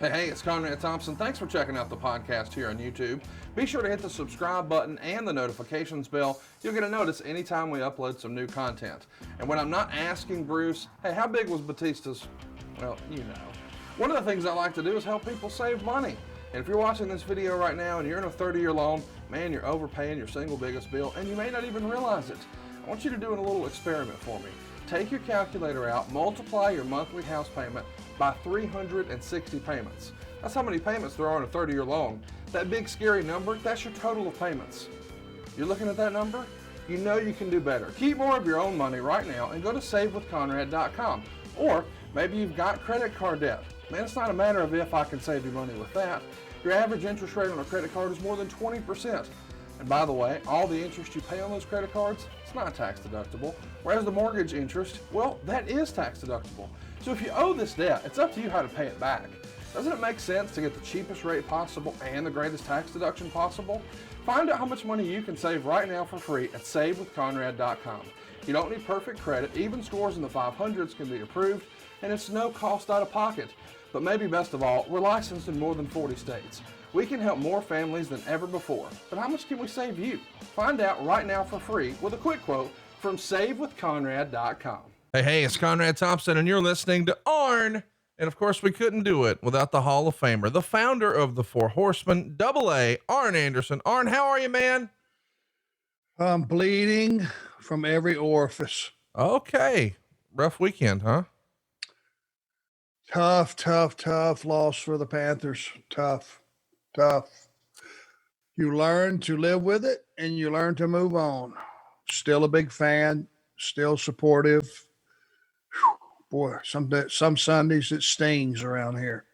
Hey, it's Conrad Thompson. Thanks for checking out the podcast here on YouTube. Be sure to hit the subscribe button and the notifications bell. You'll get a notice anytime we upload some new content. And when I'm not asking Bruce, hey, how big was Batista's? Well, you know. One of the things I like to do is help people save money. And if you're watching this video right now and you're in a 30-year loan, man, you're overpaying your single biggest bill and you may not even realize it. I want you to do a little experiment for me. Take your calculator out, multiply your monthly house payment by 360 payments. That's how many payments there are on a 30-year loan. That big scary number, that's your total of payments. You're looking at that number? You know you can do better. Keep more of your own money right now and go to savewithconrad.com. Or maybe you've got credit card debt. Man, it's not a matter of if I can save you money with that. Your average interest rate on a credit card is more than 20%. And by the way, all the interest you pay on those credit cards, it's not tax deductible. Whereas the mortgage interest, well, that is tax deductible. So if you owe this debt, it's up to you how to pay it back. Doesn't it make sense to get the cheapest rate possible and the greatest tax deduction possible? Find out how much money you can save right now for free at savewithconrad.com. You don't need perfect credit. Even scores in the 500s can be approved, and it's no cost out of pocket. But maybe best of all, we're licensed in more than 40 states. We can help more families than ever before. But how much can we save you? Find out right now for free with a quick quote from savewithconrad.com. Hey, it's Conrad Thompson, and you're listening to Arn. And of course, we couldn't do it without the Hall of Famer, the founder of the Four Horsemen, Wwe, Arn Anderson. Arn, how are you, man? I'm bleeding from every orifice. Okay. Rough weekend, huh? Tough loss for the Panthers. Tough. You learn to live with it and you learn to move on. Still a big fan, still supportive. Boy, some Sundays it stings around here.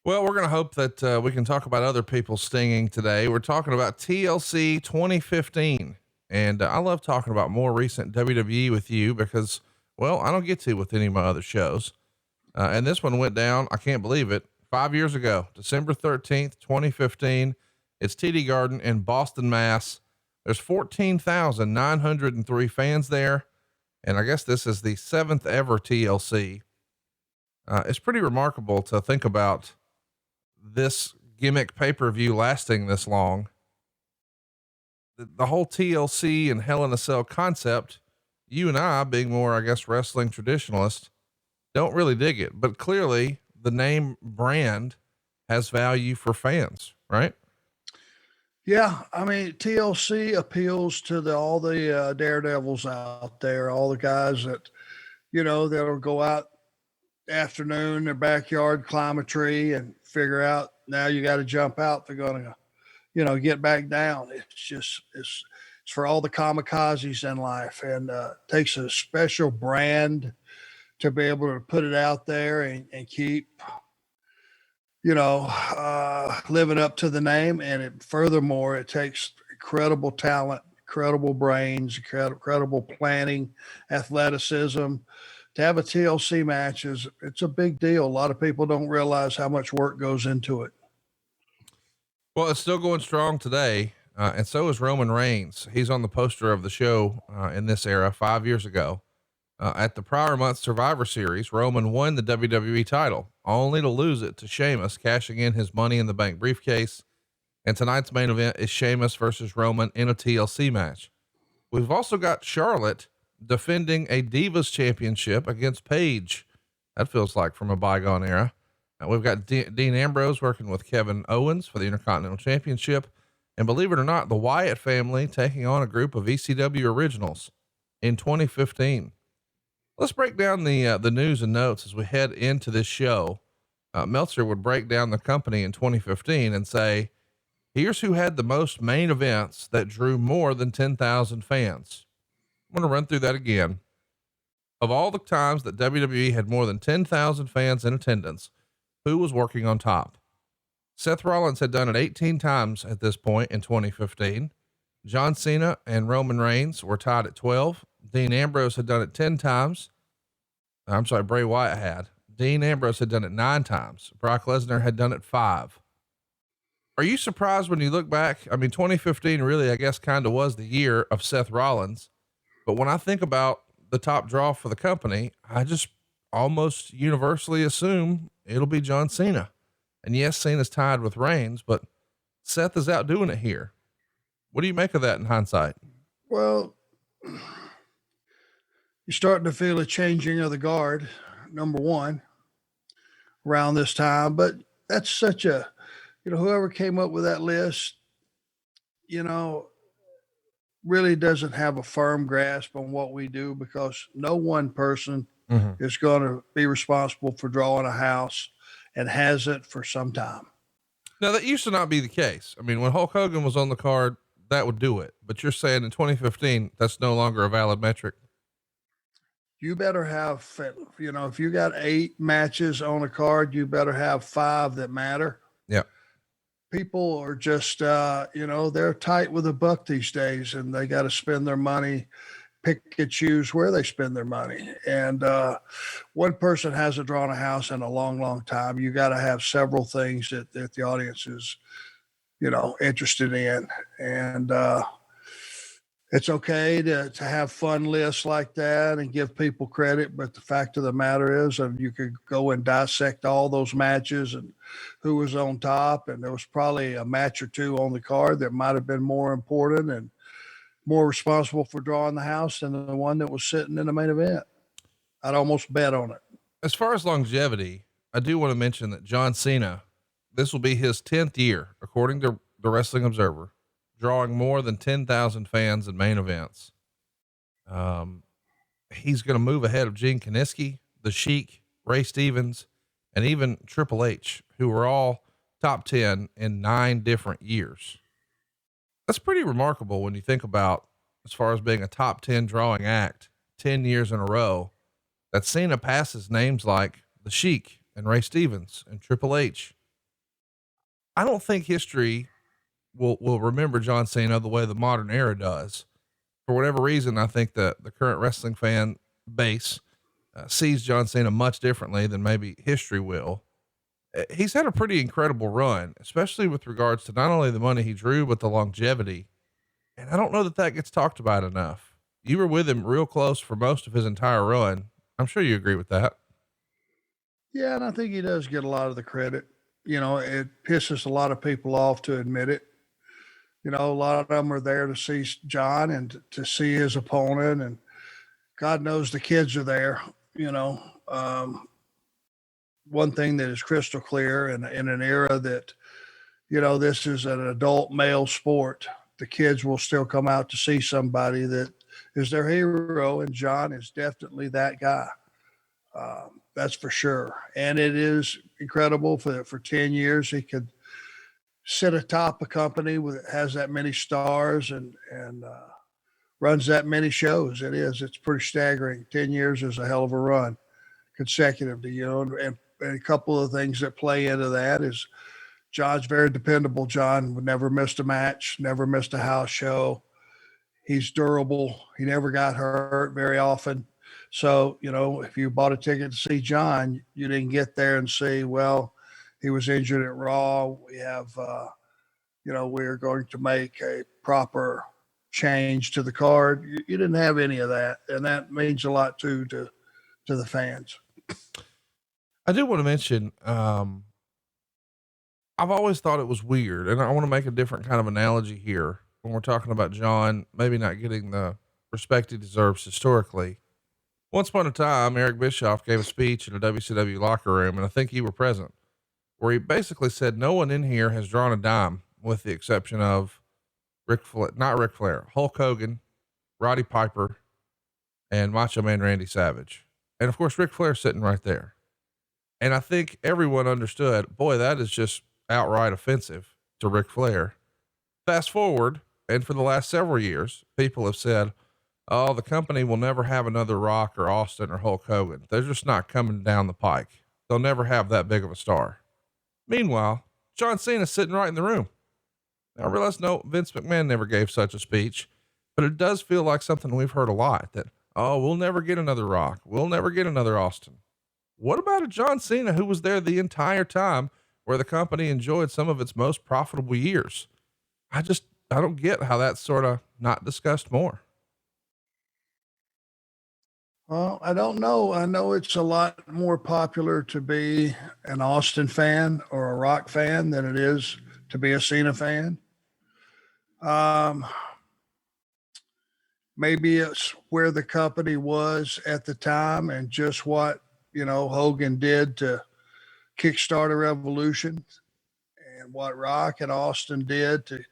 Well, we're going to hope that we can talk about other people stinging today. We're talking about TLC 2015. And I love talking about more recent WWE with you because, well, I don't get to with any of my other shows. And this one went down, I can't believe it, 5 years ago, December 13th, 2015. It's TD Garden in Boston, Mass. There's 14,903 fans there. And I guess this is the 7th ever TLC. It's pretty remarkable to think about this gimmick pay-per-view lasting this long. The whole TLC and Hell in a Cell concept, you and I, being more, I guess, wrestling traditionalists, don't really dig it, but clearly the name brand has value for fans, right? Yeah. I mean, TLC appeals to all the daredevils out there, all the guys that, that'll go out afternoon, their backyard, climb a tree and figure out now you got to jump out. They're going to, get back down. It's for all the kamikazes in life, and takes a special brand to be able to put it out there and keep, living up to the name. And furthermore, it takes incredible talent, incredible brains, incredible planning, athleticism. To have a TLC match it's a big deal. A lot of people don't realize how much work goes into it. Well, it's still going strong today. And so is Roman Reigns. He's on the poster of the show in this era 5 years ago. At the prior month's Survivor Series, Roman won the WWE title, only to lose it to Sheamus, cashing in his Money in the Bank briefcase. And tonight's main event is Sheamus versus Roman in a TLC match. We've also got Charlotte defending a Divas Championship against Paige. That feels like from a bygone era. We've got Dean Ambrose working with Kevin Owens for the Intercontinental Championship. And believe it or not, the Wyatt family taking on a group of ECW originals in 2015. Let's break down the news and notes as we head into this show. Meltzer would break down the company in 2015 and say, here's who had the most main events that drew more than 10,000 fans. I'm going to run through that again. Of all the times that WWE had more than 10,000 fans in attendance, who was working on top? Seth Rollins had done it 18 times at this point in 2015. John Cena and Roman Reigns were tied at 12. Dean Ambrose had done it 10 times. Bray Wyatt had. Dean Ambrose had done it 9 times. Brock Lesnar had done it 5. Are you surprised when you look back? I mean, 2015 really, I guess, kind of was the year of Seth Rollins. But when I think about the top draw for the company, I just almost universally assume it'll be John Cena. And yes, Cena's tied with Reigns, but Seth is out doing it here. What do you make of that in hindsight? Well, you're starting to feel a changing of the guard, number one, around this time. But that's such a, whoever came up with that list, you know, really doesn't have a firm grasp on what we do, because no one person is going to be responsible for drawing a house, and hasn't for some time. Now, that used to not be the case. I mean, when Hulk Hogan was on the card, that would do it. But you're saying in 2015, that's no longer a valid metric. You better have, if you got 8 matches on a card, you better have 5 that matter. Yeah. People are just, they're tight with a buck these days, and they got to spend their money, pick and choose where they spend their money. And one person hasn't drawn a house in a long, long time. You got to have several things that the audience is, interested in. And it's okay to have fun lists like that and give people credit. But the fact of the matter is, and you could go and dissect all those matches and who was on top. And there was probably a match or two on the card that might have been more important and more responsible for drawing the house than the one that was sitting in the main event. I'd almost bet on it. As far as longevity, I do want to mention that John Cena, this will be his 10th year, according to the Wrestling Observer, drawing more than 10,000 fans in main events. He's going to move ahead of Gene Kiniski, The Sheik, Ray Stevens, and even Triple H, who were all top 10 in 9 different years. That's pretty remarkable when you think about, as far as being a top 10 drawing act 10 years in a row, that Cena passes names like The Sheik and Ray Stevens and Triple H. I don't think history will remember John Cena the way the modern era does. For whatever reason, I think that the current wrestling fan base sees John Cena much differently than maybe history will. He's had a pretty incredible run, especially with regards to not only the money he drew, but the longevity. And I don't know that gets talked about enough. You were with him real close for most of his entire run. I'm sure you agree with that. Yeah. And I think he does get a lot of the credit. It pisses a lot of people off to admit it. A lot of them are there to see John and to see his opponent, and God knows the kids are there. One thing that is crystal clear in an era that, this is an adult male sport, the kids will still come out to see somebody that is their hero. And John is definitely that guy. That's for sure. And it is incredible for 10 years. He could sit atop a company that has that many stars and runs that many shows. It's pretty staggering. 10 years is a hell of a run consecutively, and a couple of things that play into that is John's very dependable. John would never missed a match, never missed a house show. He's durable. He never got hurt very often. So, if you bought a ticket to see John, you didn't get there and see, well, he was injured at Raw. We have, we're going to make a proper change to the card. You didn't have any of that. And that means a lot too, to the fans. I do want to mention, I've always thought it was weird, and I want to make a different kind of analogy here when we're talking about John, maybe not getting the respect he deserves historically. Once upon a time, Eric Bischoff gave a speech in a WCW locker room, and I think you were present, where he basically said, no one in here has drawn a dime with the exception of Ric Flair, Hulk Hogan, Roddy Piper, and Macho Man Randy Savage. And of course, Ric Flair's sitting right there. And I think everyone understood, boy, that is just outright offensive to Ric Flair. Fast forward, and for the last several years, people have said, oh, the company will never have another Rock or Austin or Hulk Hogan. They're just not coming down the pike. They'll never have that big of a star. Meanwhile, John Cena's sitting right in the room. Now, I realize Vince McMahon never gave such a speech, but it does feel like something we've heard a lot, that, oh, we'll never get another Rock. We'll never get another Austin. What about a John Cena who was there the entire time where the company enjoyed some of its most profitable years? I don't get how that's sort of not discussed more. Well, I don't know. I know it's a lot more popular to be an Austin fan or a Rock fan than it is to be a Cena fan. Um, Maybe it's where the company was at the time and just what, Hogan did to kickstart a revolution and what Rock and Austin did to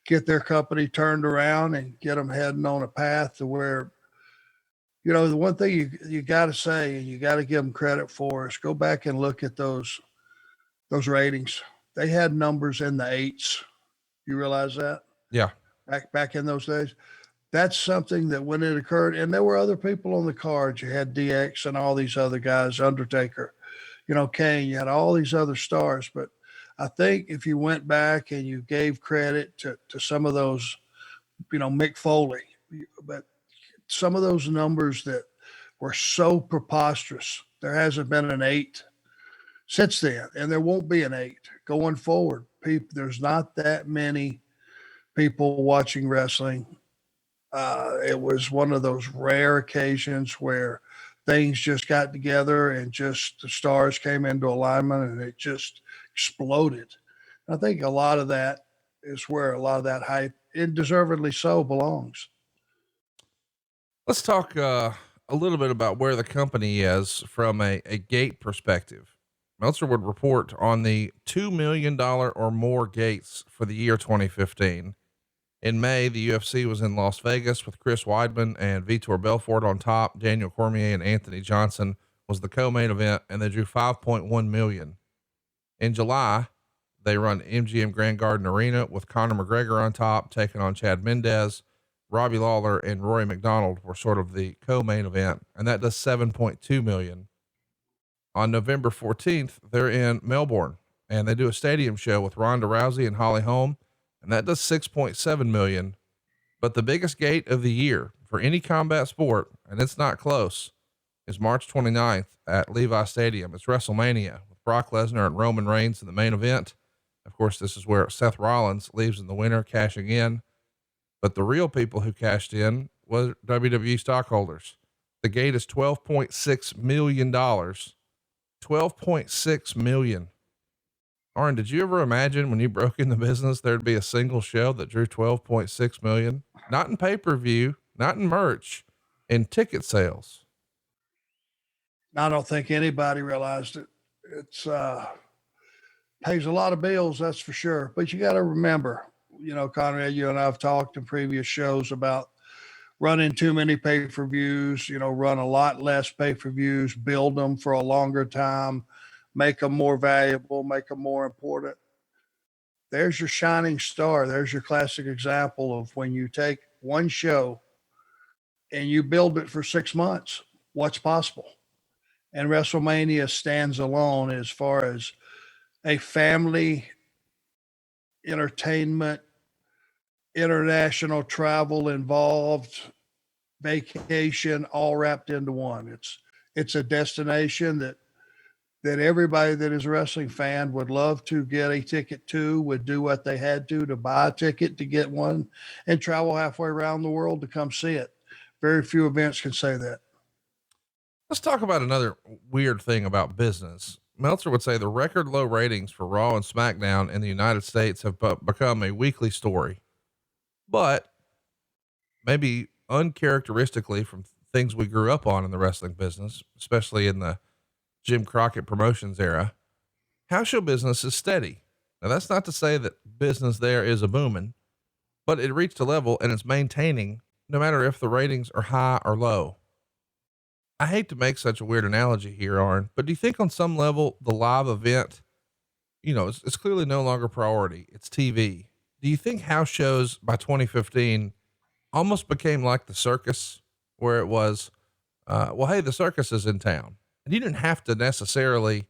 get their company turned around and get them heading on a path to where, the one thing you got to say and you got to give them credit for is go back and look at those ratings. They had numbers in the eights. You realize that? Yeah. Back in those days. That's something that when it occurred, and there were other people on the cards. You had DX and all these other guys, Undertaker, Kane, you had all these other stars. But I think if you went back and you gave credit to some of those, Mick Foley, but some of those numbers that were so preposterous, there hasn't been an eight since then, and there won't be an eight going forward. There's not that many people watching wrestling. It was one of those rare occasions where things just got together and just the stars came into alignment and it just exploded. I think a lot of that is where a lot of that hype, and deservedly so, belongs. Let's talk a little bit about where the company is from a gate perspective. Meltzer would report on the $2 million or more gates for the year 2015. In May, the UFC was in Las Vegas with Chris Weidman and Vitor Belfort on top. Daniel Cormier and Anthony Johnson was the co-main event, and they drew 5.1 million. In July, they run MGM Grand Garden Arena with Conor McGregor on top, taking on Chad Mendez. Robbie Lawler and Rory McDonald were sort of the co-main event, and that does 7.2 million. On November 14th, they're in Melbourne and they do a stadium show with Ronda Rousey and Holly Holm, and that does 6.7 million. But the biggest gate of the year for any combat sport, and it's not close, is March 29th at Levi Stadium. It's WrestleMania with Brock Lesnar and Roman Reigns in the main event. Of course, this is where Seth Rollins leaves in the winner, cashing in. But the real people who cashed in were WWE stockholders. The gate is $12.6 million. 12.6 million. Arn, did you ever imagine when you broke in the business, there'd be a single show that drew 12.6 million? Not in pay-per-view, not in merch, in ticket sales. I don't think anybody realized it. It's pays a lot of bills, that's for sure. But you got to remember, Conrad, you and I have talked in previous shows about running too many pay-per-views, run a lot less pay-per-views, build them for a longer time, make them more valuable, make them more important. There's your shining star. There's your classic example of when you take one show and you build it for 6 months, what's possible. And WrestleMania stands alone as far as a family entertainment, international travel involved, vacation, all wrapped into one. It's a destination that everybody that is a wrestling fan would love to get a ticket to, would do what they had to buy a ticket to get one and travel halfway around the world to come see it. Very few events can say that. Let's talk about another weird thing about business. Meltzer would say the record low ratings for Raw and SmackDown in the United States have become a weekly story, but maybe uncharacteristically from things we grew up on in the wrestling business, especially in the Jim Crockett Promotions era. House show business is steady. Now, that's not to say that business there is a booming, but it reached a level and it's maintaining no matter if the ratings are high or low. I hate to make such a weird analogy here, Arn, but do you think on some level the live event, it's clearly no longer priority. It's TV. Do you think house shows by 2015 almost became like the circus, where it was, hey, the circus is in town, and you didn't have to necessarily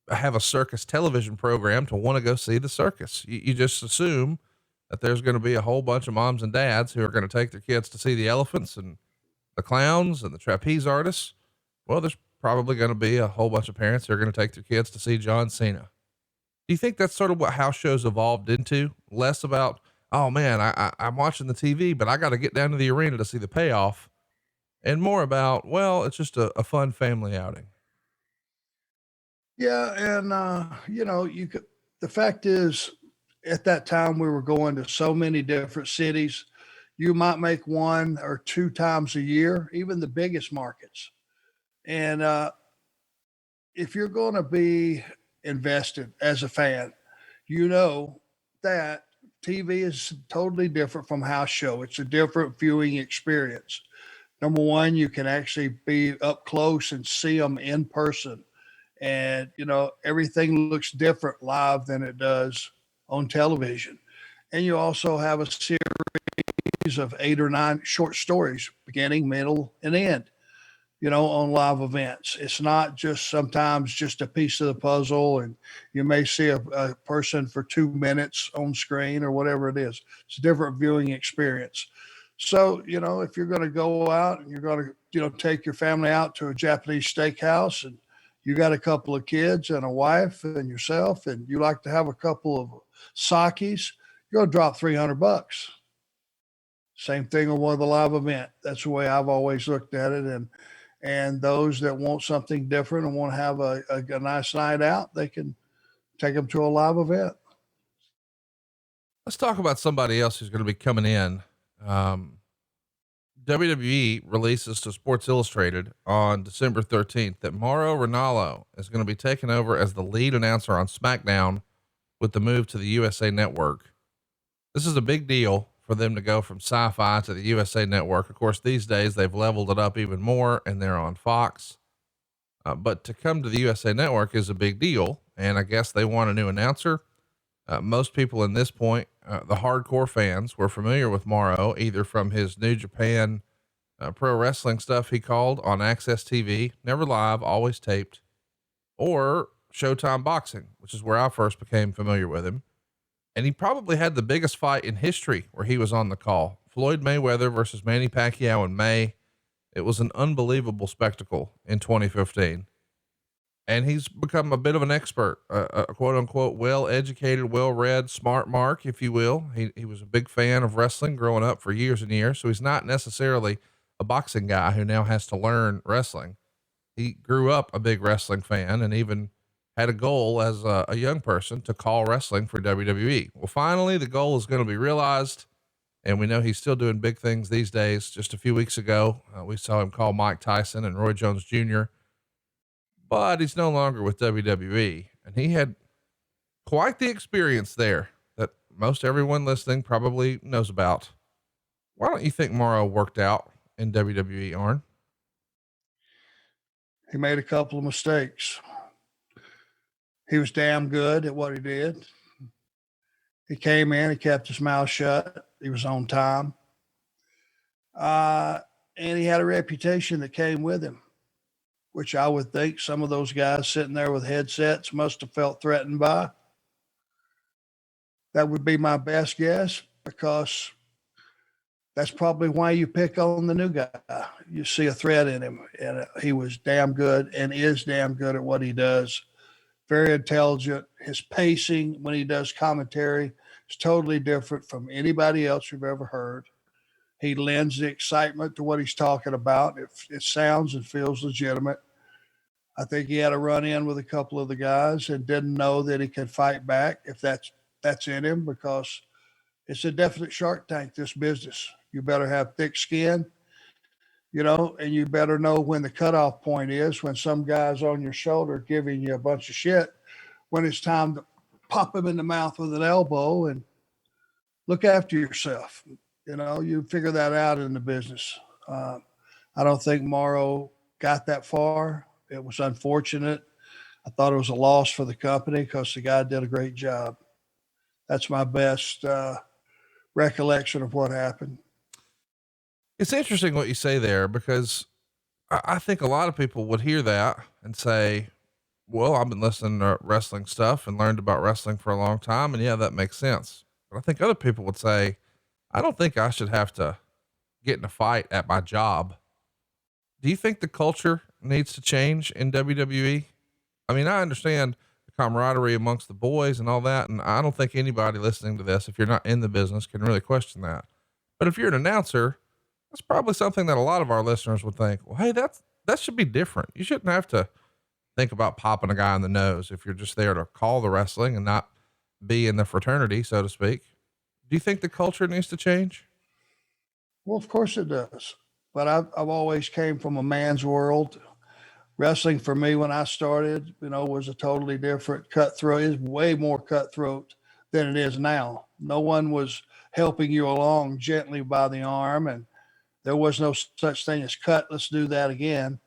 have a circus television program to want to go see the circus. You just assume that there's going to be a whole bunch of moms and dads who are going to take their kids to see the elephants and the clowns and the trapeze artists. Well, there's probably going to be a whole bunch of parents who are going to take their kids to see John Cena. Do you think that's sort of what house shows evolved into? Less about, oh man, I'm watching the TV, but I got to get down to the arena to see the payoff. and more about, well, it's just a fun family outing. Yeah. And, you could, the fact is, at that time, we were going to so many different cities. You might make one or two times a year, even the biggest markets. And if you're going to be invested as a fan, you know that TV is totally different from house show. It's a different viewing experience. Number one, you can actually be up close and see them in person. And, everything looks different live than it does on television. And you also have a series of 8 or 9 short stories, beginning, middle, and end, on live events. It's not just sometimes just a piece of the puzzle, and you may see a person for 2 minutes on screen or whatever it is. It's a different viewing experience. So, if you're going to go out and you're going to, take your family out to a Japanese steakhouse, and you got a couple of kids and a wife and yourself, and you like to have a couple of sakis, you're going to drop $300. Same thing on one of the live event. That's the way I've always looked at it. And those that want something different and want to have a nice night out, they can take them to a live event. Let's talk about somebody else who's going to be coming in. WWE releases to Sports Illustrated on December 13th that Mauro Ranallo is going to be taking over as the lead announcer on SmackDown with the move to the USA Network. This is a big deal for them to go from Sci-Fi to the USA Network. Of course, these days they've leveled it up even more and they're on Fox. But to come to the USA Network is a big deal. And I guess they want a new announcer. Most people in this point, the hardcore fans, were familiar with Mauro either from his New Japan pro wrestling stuff he called on Access TV, never live, always taped, or Showtime Boxing, which is where I first became familiar with him. And he probably had the biggest fight in history where he was on the call. Floyd Mayweather versus Manny Pacquiao in May. It was an unbelievable spectacle in 2015. And he's become a bit of an expert, a quote unquote, well-educated, well-read, smart mark, if you will. He was a big fan of wrestling growing up for years and years. So he's not necessarily a boxing guy who now has to learn wrestling. He grew up a big wrestling fan and even had a goal as a young person to call wrestling for WWE. Well, finally the goal is going to be realized, and we know he's still doing big things these days. Just a few weeks ago, we saw him call Mike Tyson and Roy Jones Jr., but he's no longer with WWE, and he had quite the experience there that most everyone listening probably knows about. Why don't you think Mauro worked out in WWE, Arn? He made a couple of mistakes. He was damn good at what he did. He came in, he kept his mouth shut. He was on time. And he had a reputation that came with him, which I would think some of those guys sitting there with headsets must have felt threatened by. That would be my best guess, because that's probably why you pick on the new guy. You see a threat in him, and he was damn good and is damn good at what he does. Very intelligent. His pacing when he does commentary is totally different from anybody else you've ever heard. He lends the excitement to what he's talking about. It sounds and feels legitimate. I think he had a run in with a couple of the guys and didn't know that he could fight back if that's in him, because it's a definite Shark Tank, this business. You better have thick skin, and you better know when the cutoff point is, when some guy's on your shoulder giving you a bunch of shit, when it's time to pop him in the mouth with an elbow and look after yourself. You figure that out in the business. I don't think Mauro got that far. It was unfortunate. I thought it was a loss for the company because the guy did a great job. That's my best recollection of what happened. It's interesting what you say there, because I think a lot of people would hear that and say, well, I've been listening to wrestling stuff and learned about wrestling for a long time. And yeah, that makes sense. But I think other people would say, I don't think I should have to get in a fight at my job. Do you think the culture needs to change in WWE? I mean, I understand the camaraderie amongst the boys and all that. And I don't think anybody listening to this, if you're not in the business, can really question that. But if you're an announcer, That's probably something that a lot of our listeners would think, well, hey, that should be different. You shouldn't have to think about popping a guy in the nose if you're just there to call the wrestling and not be in the fraternity, so to speak. Do you think the culture needs to change? Well, of course it does. But I've always came from a man's world. Wrestling for me when I started, was a totally different cutthroat. It's way more cutthroat than it is now. No one was helping you along gently by the arm, and there was no such thing as cut. Let's do that again.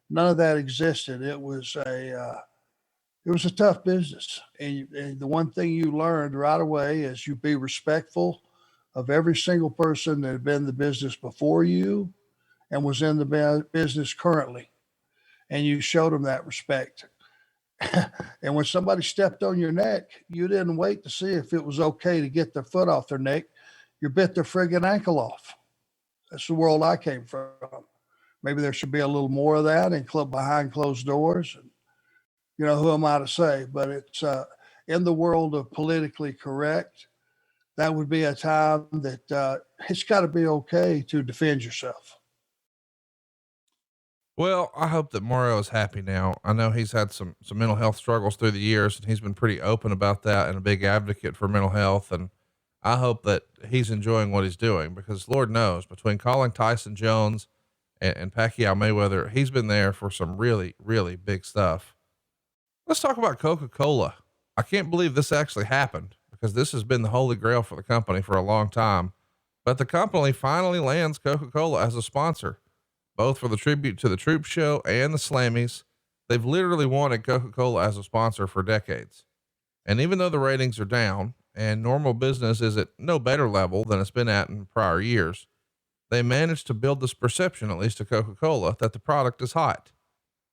None of that existed. It was a tough business, and the one thing you learned right away is you be respectful of every single person that had been in the business before you and was in the business currently, and you showed them that respect. And when somebody stepped on your neck, you didn't wait to see if it was okay to get their foot off their neck. You bit their friggin' ankle off. That's the world I came from. Maybe there should be a little more of that in club behind closed doors. And, who am I to say? But it's in the world of politically correct. That would be a time that it's got to be okay to defend yourself. Well, I hope that Mario is happy now. I know he's had some mental health struggles through the years, and he's been pretty open about that and a big advocate for mental health. And I hope that he's enjoying what he's doing, because Lord knows, between calling Tyson Jones and Pacquiao Mayweather, he's been there for some really, really big stuff. Let's talk about Coca-Cola. I can't believe this actually happened, because this has been the holy grail for the company for a long time, but the company finally lands Coca-Cola as a sponsor, both for the tribute to the Troop Show and the Slammies. They've literally wanted Coca-Cola as a sponsor for decades. And even though the ratings are down and normal business is at no better level than it's been at in prior years, they managed to build this perception, at least to Coca-Cola, that the product is hot.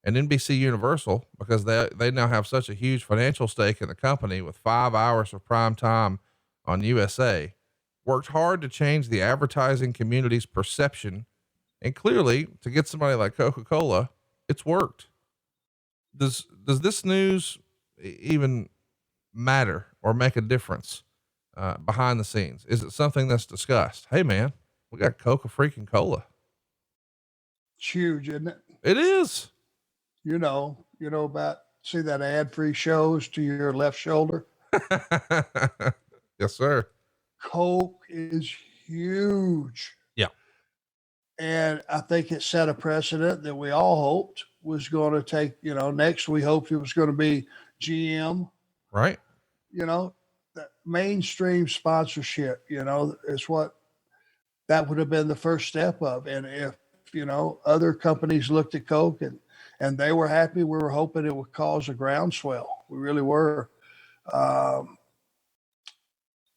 And NBC Universal, because they now have such a huge financial stake in the company with 5 hours of prime time on USA, worked hard to change the advertising community's perception. And clearly, to get somebody like Coca-Cola, it's worked. Does this news even matter or make a difference behind the scenes? Is it something that's discussed? Hey man, we got Coca freaking Cola. It's huge, isn't it? It is. About see that ad-free shows to your left shoulder. Yes, sir. Coke is huge. Yeah. And I think it set a precedent that we all hoped was going to take, next we hoped it was going to be GM. Right. That mainstream sponsorship, is what that would have been the first step of. And if, other companies looked at Coke and they were happy, we were hoping it would cause a groundswell. We really were.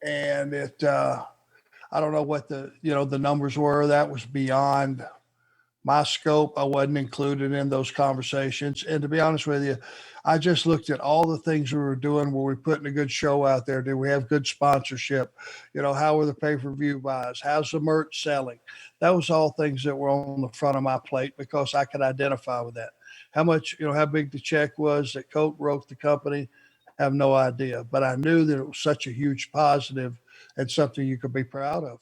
And it, I don't know what the numbers were. That was beyond my scope. I wasn't included in those conversations. And to be honest with you, I just looked at all the things we were doing. Were we putting a good show out there? Did we have good sponsorship? How were the pay-per-view buys? How's the merch selling? That was all things that were on the front of my plate because I could identify with that. How much, how big the check was that Coke wrote the company, I have no idea. But I knew that it was such a huge positive and something you could be proud of.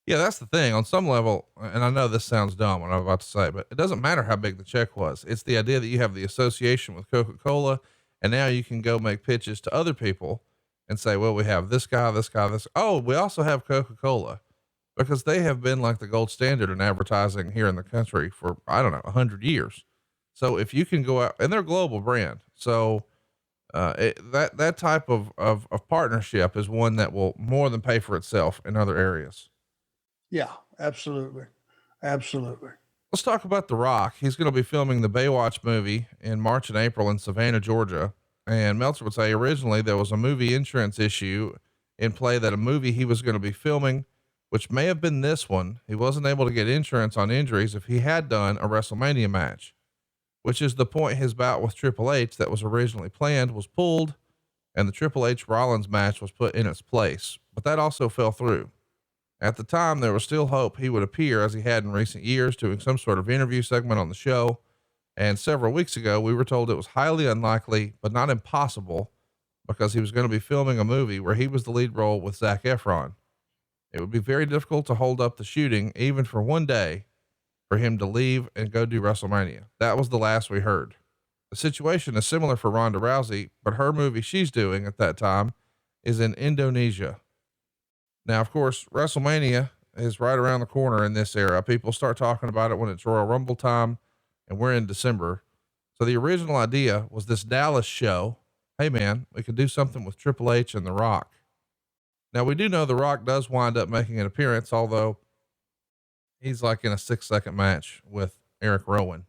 Yeah, that's the thing on some level. And I know this sounds dumb what I'm about to say, but it doesn't matter how big the check was. It's the idea that you have the association with Coca-Cola, and now you can go make pitches to other people and say, well, we have this guy, this guy, this. Oh, we also have Coca-Cola, because they have been like the gold standard in advertising here in the country for, 100 years. So if you can go out, and they're a global brand. So, that type of partnership is one that will more than pay for itself in other areas. Yeah, absolutely. Absolutely. Let's talk about The Rock. He's going to be filming the Baywatch movie in March and April in Savannah, Georgia. And Meltzer would say originally there was a movie insurance issue in play, that a movie he was going to be filming, which may have been this one, he wasn't able to get insurance on injuries if he had done a WrestleMania match, which is the point his bout with Triple H that was originally planned was pulled, and the Triple H Rollins match was put in its place, but that also fell through. At the time, there was still hope he would appear, as he had in recent years, doing some sort of interview segment on the show. And several weeks ago, we were told it was highly unlikely, but not impossible, because he was going to be filming a movie where he was the lead role with Zac Efron. It would be very difficult to hold up the shooting, even for one day, for him to leave and go do WrestleMania. That was the last we heard. The situation is similar for Ronda Rousey, but her movie she's doing at that time is in Indonesia. Now, of course, WrestleMania is right around the corner in this era. People start talking about it when it's Royal Rumble time, and we're in December. So the original idea was this Dallas show. Hey man, we could do something with Triple H and The Rock. Now we do know The Rock does wind up making an appearance, although he's like in a 6-second match with Eric Rowan,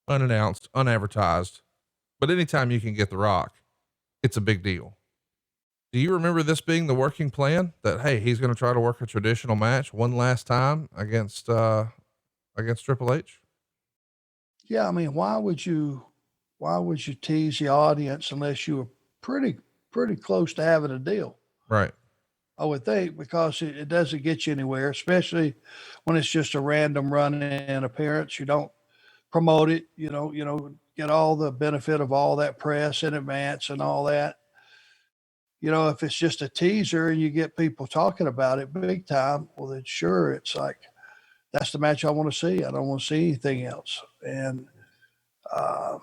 unannounced, unadvertised. But anytime you can get The Rock, it's a big deal. Do you remember this being the working plan, that, hey, he's going to try to work a traditional match one last time against Triple H? Yeah. I mean, why would you tease the audience unless you were pretty close to having a deal? Right. I would think, because it doesn't get you anywhere, especially when it's just a random run-in appearance. You don't promote it, get all the benefit of all that press in advance and all that. If it's just a teaser and you get people talking about it big time, well, then sure, it's like, that's the match I want to see. I don't want to see anything else. And I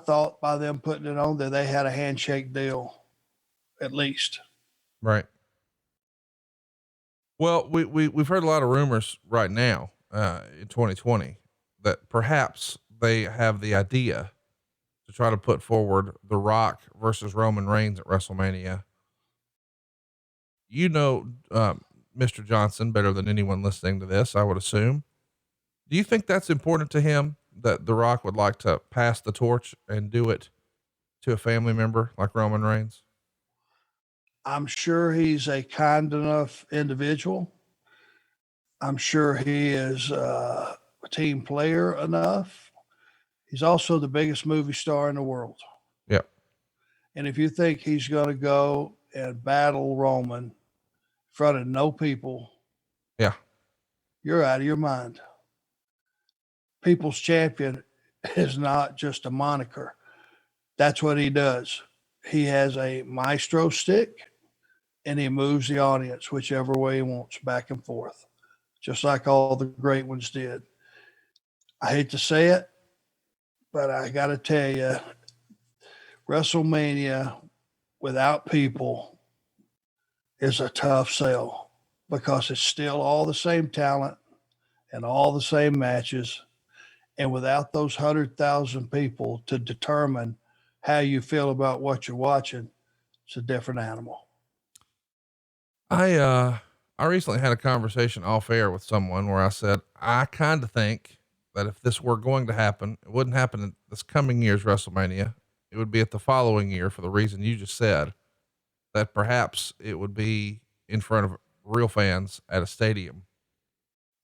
thought by them putting it on that they had a handshake deal, at least. Right. Well, we've heard a lot of rumors right now, in 2020, that perhaps they have the idea to try to put forward The Rock versus Roman Reigns at WrestleMania. Mr. Johnson better than anyone listening to this, I would assume. Do you think that's important to him, that The Rock would like to pass the torch and do it to a family member like Roman Reigns? I'm sure he's a kind enough individual. I'm sure he is a team player enough. He's also the biggest movie star in the world. Yep. And if you think he's going to go and battle Roman in front of no people, yeah, you're out of your mind. People's champion is not just a moniker. That's what he does. He has a maestro stick and he moves the audience whichever way he wants, back and forth, just like all the great ones did. I hate to say it, but I got to tell you, WrestleMania without people is a tough sell, because it's still all the same talent and all the same matches. And without those 100,000 people to determine how you feel about what you're watching, it's a different animal. I recently had a conversation off air with someone where I said, I kind of think that if this were going to happen, it wouldn't happen in this coming year's WrestleMania. It would be at the following year, for the reason you just said, that perhaps it would be in front of real fans at a stadium.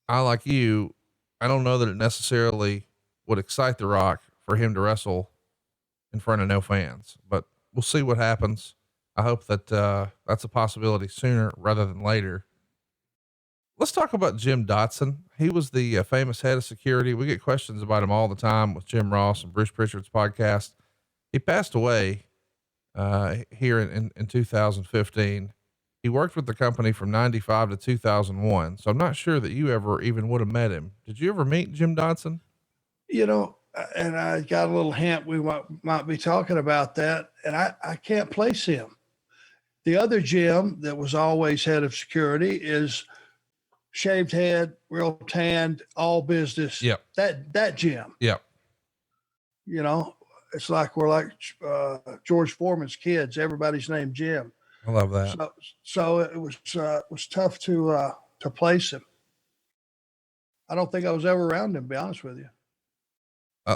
I, like you, I don't know that it necessarily would excite The Rock for him to wrestle in front of no fans, but we'll see what happens. I hope that, that's a possibility sooner rather than later. Let's talk about Jim Dodson. He was the famous head of security. We get questions about him all the time with Jim Ross and Bruce Pritchard's podcast. He passed away, here in 2015. He worked with the company from 95 to 2001. So I'm not sure that you ever even would have met him. Did you ever meet Jim Dodson? And I got a little hint we might be talking about that, and I can't place him. The other Jim that was always head of security is shaved head, real tanned, all business. Yep. That Jim. Yep. It's like we're like George Foreman's kids. Everybody's named Jim. I love that. So it was tough to place him. I don't think I was ever around him, to be honest with you.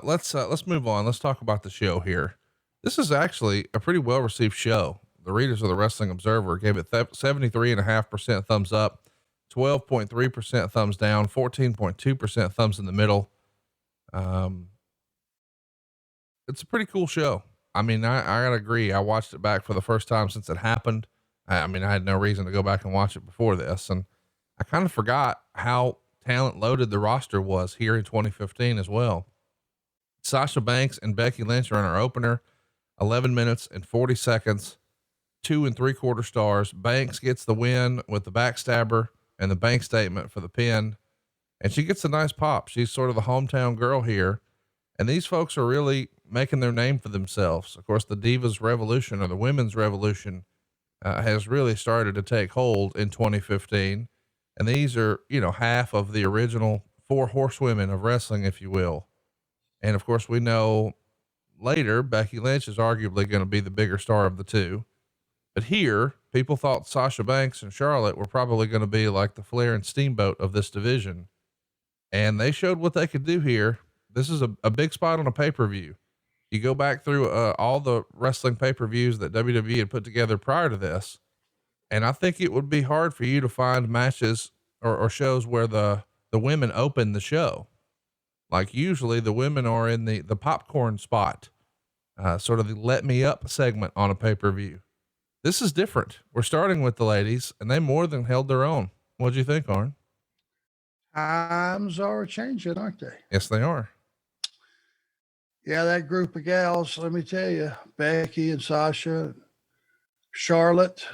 Let's move on. Let's talk about the show here. This is actually a pretty well-received show. The readers of the Wrestling Observer gave it 73.5% thumbs up, 12.3% thumbs down, 14.2% thumbs in the middle. It's a pretty cool show. I mean, I gotta agree. I watched it back for the first time since it happened. I mean, I had no reason to go back and watch it before this. And I kind of forgot how talent loaded the roster was here in 2015 as well. Sasha Banks and Becky Lynch are in our opener, 11 minutes and 40 seconds. 2 3/4 stars. Banks gets the win with the backstabber and the bank statement for the pin. And she gets a nice pop. She's sort of the hometown girl here. And these folks are really making their name for themselves. Of course, the Divas Revolution, or the Women's Revolution, has really started to take hold in 2015. And these are, half of the original 4 horsewomen of wrestling, if you will. And of course, we know later Becky Lynch is arguably going to be the bigger star of the two. But here, people thought Sasha Banks and Charlotte were probably going to be like the Flair and Steamboat of this division. And they showed what they could do here. This is a big spot on a pay-per-view. You go back through all the wrestling pay-per-views that WWE had put together prior to this, and I think it would be hard for you to find matches or shows where the women open the show. Like usually the women are in the popcorn spot, sort of the let me up segment on a pay-per-view. This is different. We're starting with the ladies, and they more than held their own. What'd you think, Arn? Times are changing, aren't they? Yes, they are. Yeah, that group of gals, let me tell you, Becky and Sasha, Charlotte,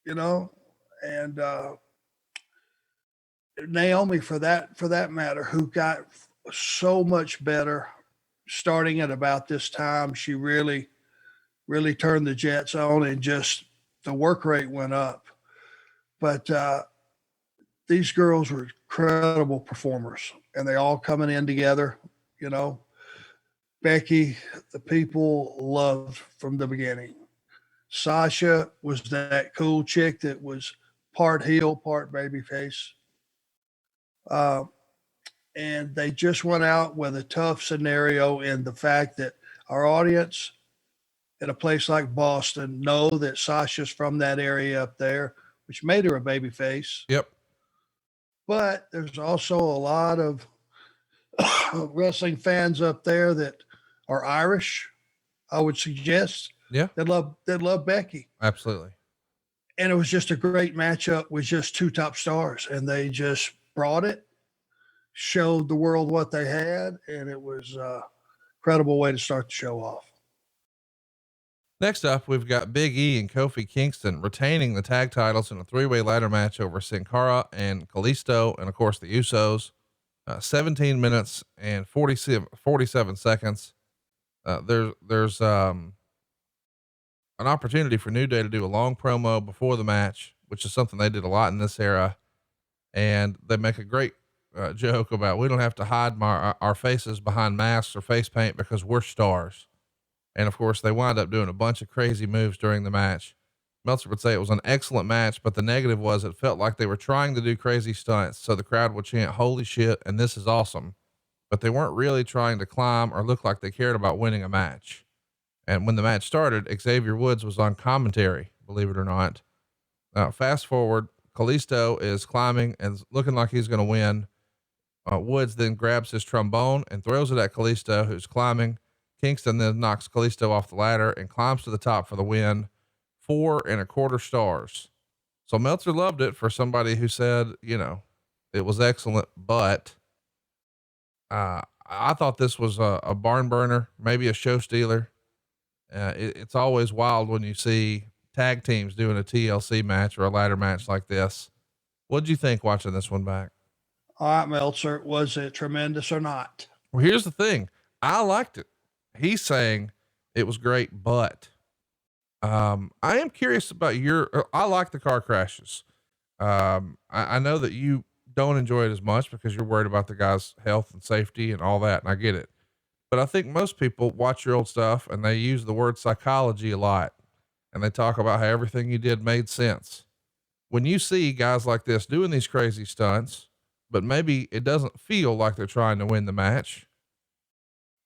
and Naomi for that matter, who got so much better starting at about this time. She really turned the jets on, and just the work rate went up. But these girls were incredible performers, and they all coming in together, Becky, the people loved from the beginning. Sasha was that cool chick that was part heel, part babyface. And they just went out with a tough scenario in the fact that our audience in a place like Boston know that Sasha's from that area up there, which made her a babyface. Yep. But there's also a lot of wrestling fans up there that are Irish, I would suggest. Yeah. That love Becky. Absolutely. And it was just a great matchup with just 2 top stars, and they just brought it, showed the world what they had, and it was a incredible way to start the show off. Next up, we've got Big E and Kofi Kingston retaining the tag titles in a 3-way ladder match over Sin Cara and Kalisto, and of course the Usos. 17 minutes and 47 seconds. There's an opportunity for New Day to do a long promo before the match, which is something they did a lot in this era. And they make a great joke about, we don't have to hide our faces behind masks or face paint because we're stars. And of course they wind up doing a bunch of crazy moves during the match. Meltzer would say it was an excellent match, but the negative was it felt like they were trying to do crazy stunts. So the crowd would chant, "Holy shit." And "This is awesome." But they weren't really trying to climb or look like they cared about winning a match. And when the match started, Xavier Woods was on commentary, believe it or not. Fast forward, Kalisto is climbing and looking like he's going to win. Woods then grabs his trombone and throws it at Kalisto, who's climbing. Kingston then knocks Kalisto off the ladder and climbs to the top for the win. 4 1/4 stars. So Meltzer loved it for somebody who said, it was excellent, but I thought this was a barn burner, maybe a show stealer. It's always wild when you see tag teams doing a TLC match or a ladder match like this. What'd you think watching this one back? All right, Meltzer, was it tremendous or not? Well, here's the thing. I liked it. He's saying it was great, but I am curious about I like the car crashes. I know that you don't enjoy it as much because you're worried about the guy's health and safety and all that. And I get it, but I think most people watch your old stuff and they use the word psychology a lot, and they talk about how everything you did made sense. When you see guys like this doing these crazy stunts, but maybe it doesn't feel like they're trying to win the match,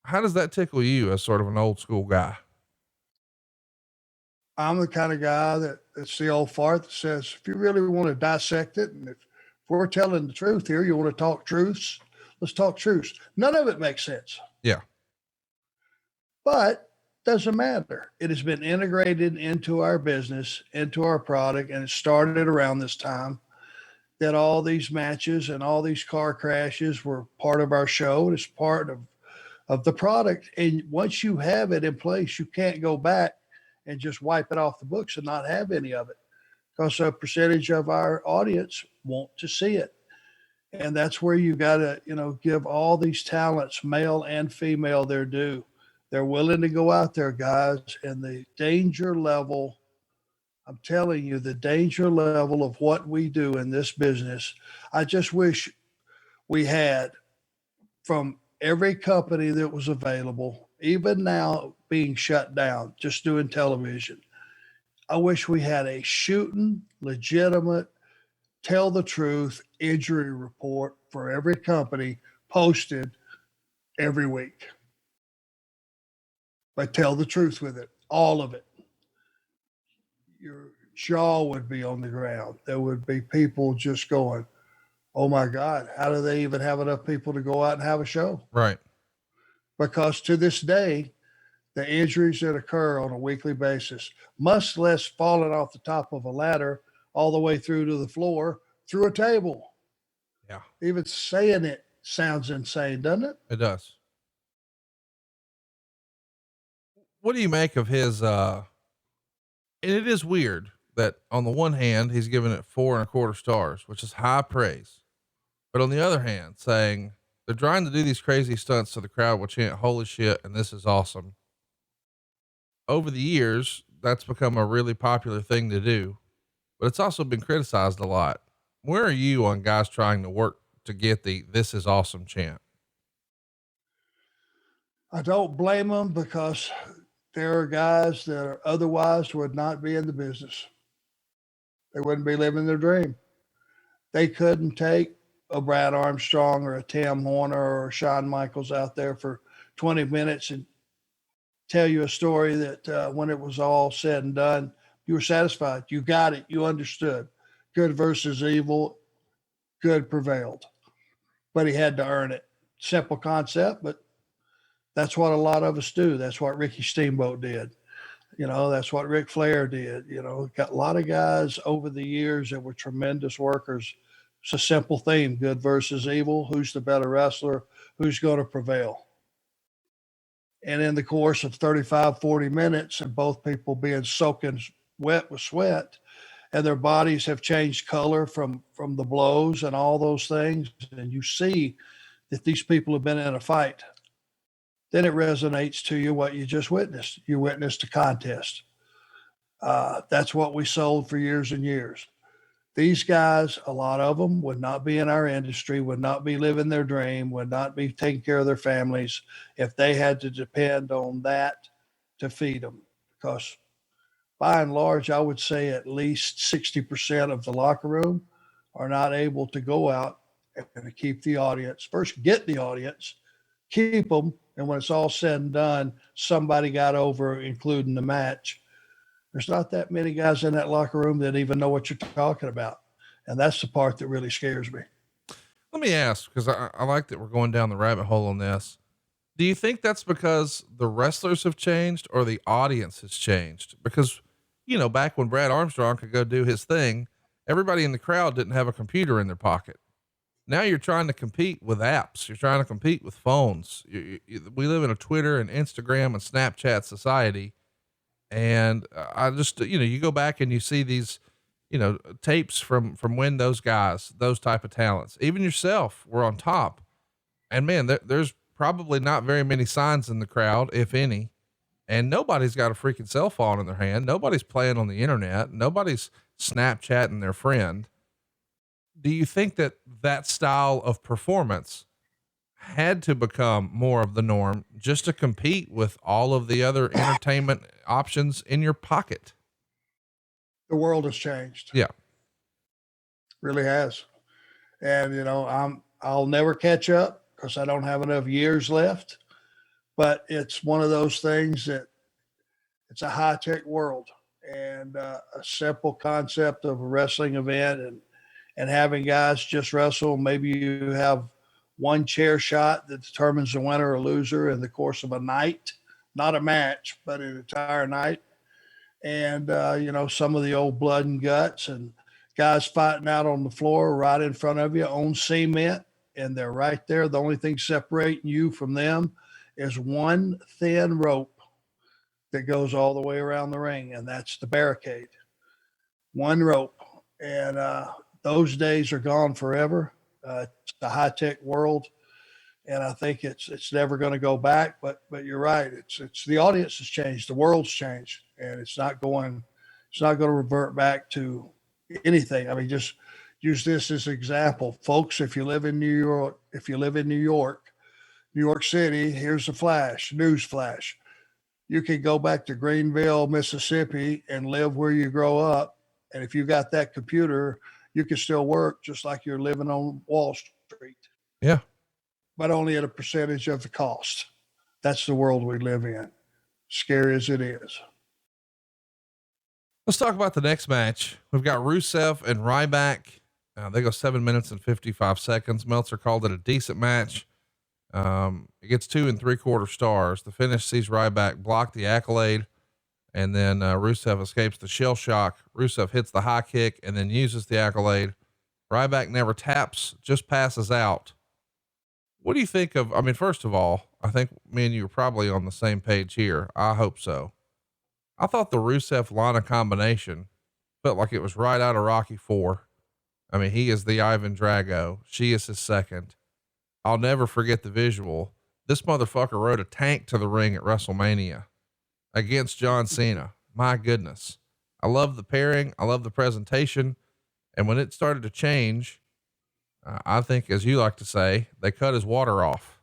how does that tickle you as sort of an old school guy? I'm the kind of guy that's the old fart that says, if you really want to dissect it, and if we're telling the truth here, you want to talk truths, let's talk truths. None of it makes sense. Yeah. But doesn't matter. It has been integrated into our business, into our product, and it started around this time that all these matches and all these car crashes were part of our show. It's part of the product. And once you have it in place, you can't go back and just wipe it off the books and not have any of it, because a percentage of our audience want to see it. And that's where you got to, give all these talents, male and female, their due. They're willing to go out there, guys, and the danger level, I'm telling you, the danger level of what we do in this business, I just wish we had from every company that was available, even now being shut down, just doing television. I wish we had a shooting, legitimate, tell the truth injury report for every company posted every week. But tell the truth with it, all of it. Your jaw would be on the ground. There would be people just going, oh my God, how do they even have enough people to go out and have a show? Right. Because to this day, the injuries that occur on a weekly basis, much less falling off the top of a ladder all the way through to the floor through a table. Yeah. Even saying it sounds insane, doesn't it? It does. What do you make of his, and it is weird that on the one hand, he's giving it 4.25 stars, which is high praise. But on the other hand, saying they're trying to do these crazy stunts so the crowd will chant, holy shit, and this is awesome. Over the years, that's become a really popular thing to do, but it's also been criticized a lot. Where are you on guys trying to work to get the "this is awesome" chant? I don't blame them, because there are guys that are otherwise would not be in the business. They wouldn't be living their dream. They couldn't take a Brad Armstrong or a Tim Horner or a Shawn Michaels out there for 20 minutes and tell you a story that when it was all said and done, you were satisfied. You got it. You understood. Good versus evil. Good prevailed. But he had to earn it. Simple concept, but that's what a lot of us do. That's what Ricky Steamboat did. That's what Ric Flair did. Got a lot of guys over the years that were tremendous workers. It's a simple theme, good versus evil. Who's the better wrestler? Who's going to prevail? And in the course of 35, 40 minutes, and both people being soaking wet with sweat, and their bodies have changed color from the blows and all those things, and you see that these people have been in a fight, then it resonates to you what you just witnessed. You witnessed a contest. That's what we sold for years and years. These guys, a lot of them would not be in our industry, would not be living their dream, would not be taking care of their families if they had to depend on that to feed them. Because by and large, I would say at least 60% of the locker room are not able to go out and keep the audience. First, get the audience, keep them, and when it's all said and done, somebody got over, including the match. There's not that many guys in that locker room that even know what you're talking about. And that's the part that really scares me. Let me ask, because I like that we're going down the rabbit hole on this. Do you think that's because the wrestlers have changed or the audience has changed? Because, back when Brad Armstrong could go do his thing, everybody in the crowd didn't have a computer in their pocket. Now you're trying to compete with apps. You're trying to compete with phones. We live in a Twitter and Instagram and Snapchat society. And I just, you go back and you see these, tapes from when those guys, those type of talents, even yourself, were on top. And man, there's probably not very many signs in the crowd, if any. And nobody's got a freaking cell phone in their hand. Nobody's playing on the internet. Nobody's Snapchatting their friend. Do you think that style of performance had to become more of the norm just to compete with all of the other entertainment options in your pocket? The world has changed. Yeah. Really has. And, I'll never catch up because I don't have enough years left, but it's one of those things that it's a high-tech world, and a simple concept of a wrestling event and having guys just wrestle. Maybe you have one chair shot that determines the winner or loser in the course of a night, not a match, but an entire night. And, some of the old blood and guts and guys fighting out on the floor right in front of you on cement, and they're right there. The only thing separating you from them is one thin rope that goes all the way around the ring, and that's the barricade. One rope. And those days are gone forever. It's a high-tech world, and I think it's never going to go back. But you're right. It's the audience has changed, the world's changed, and it's not going to revert back to anything. I mean, just use this as an example, folks. If you live in New York, New York City, here's a flash, news flash. You can go back to Greenville, Mississippi, and live where you grow up. And if you got that computer, you can still work just like you're living on Wall Street. Yeah. But only at a percentage of the cost. That's the world we live in, scary as it is. Let's talk about the next match. We've got Rusev and Ryback. They go 7 minutes and 55 seconds. Meltzer called it a decent match. It gets 2 3/4 stars. The finish sees Ryback block the accolade, and then Rusev escapes the shell shock. Rusev hits the high kick and then uses the accolade. Ryback never taps, just passes out. What do you think of, I mean, first of all, I think me and you are probably on the same page here. I hope so. I thought the Rusev Lana combination felt like it was right out of Rocky IV. I mean, he is the Ivan Drago. She is his second. I'll never forget the visual. This motherfucker rode a tank to the ring at WrestleMania against John Cena. My goodness. I love the pairing. I love the presentation. And when it started to change, I think, as you like to say, they cut his water off.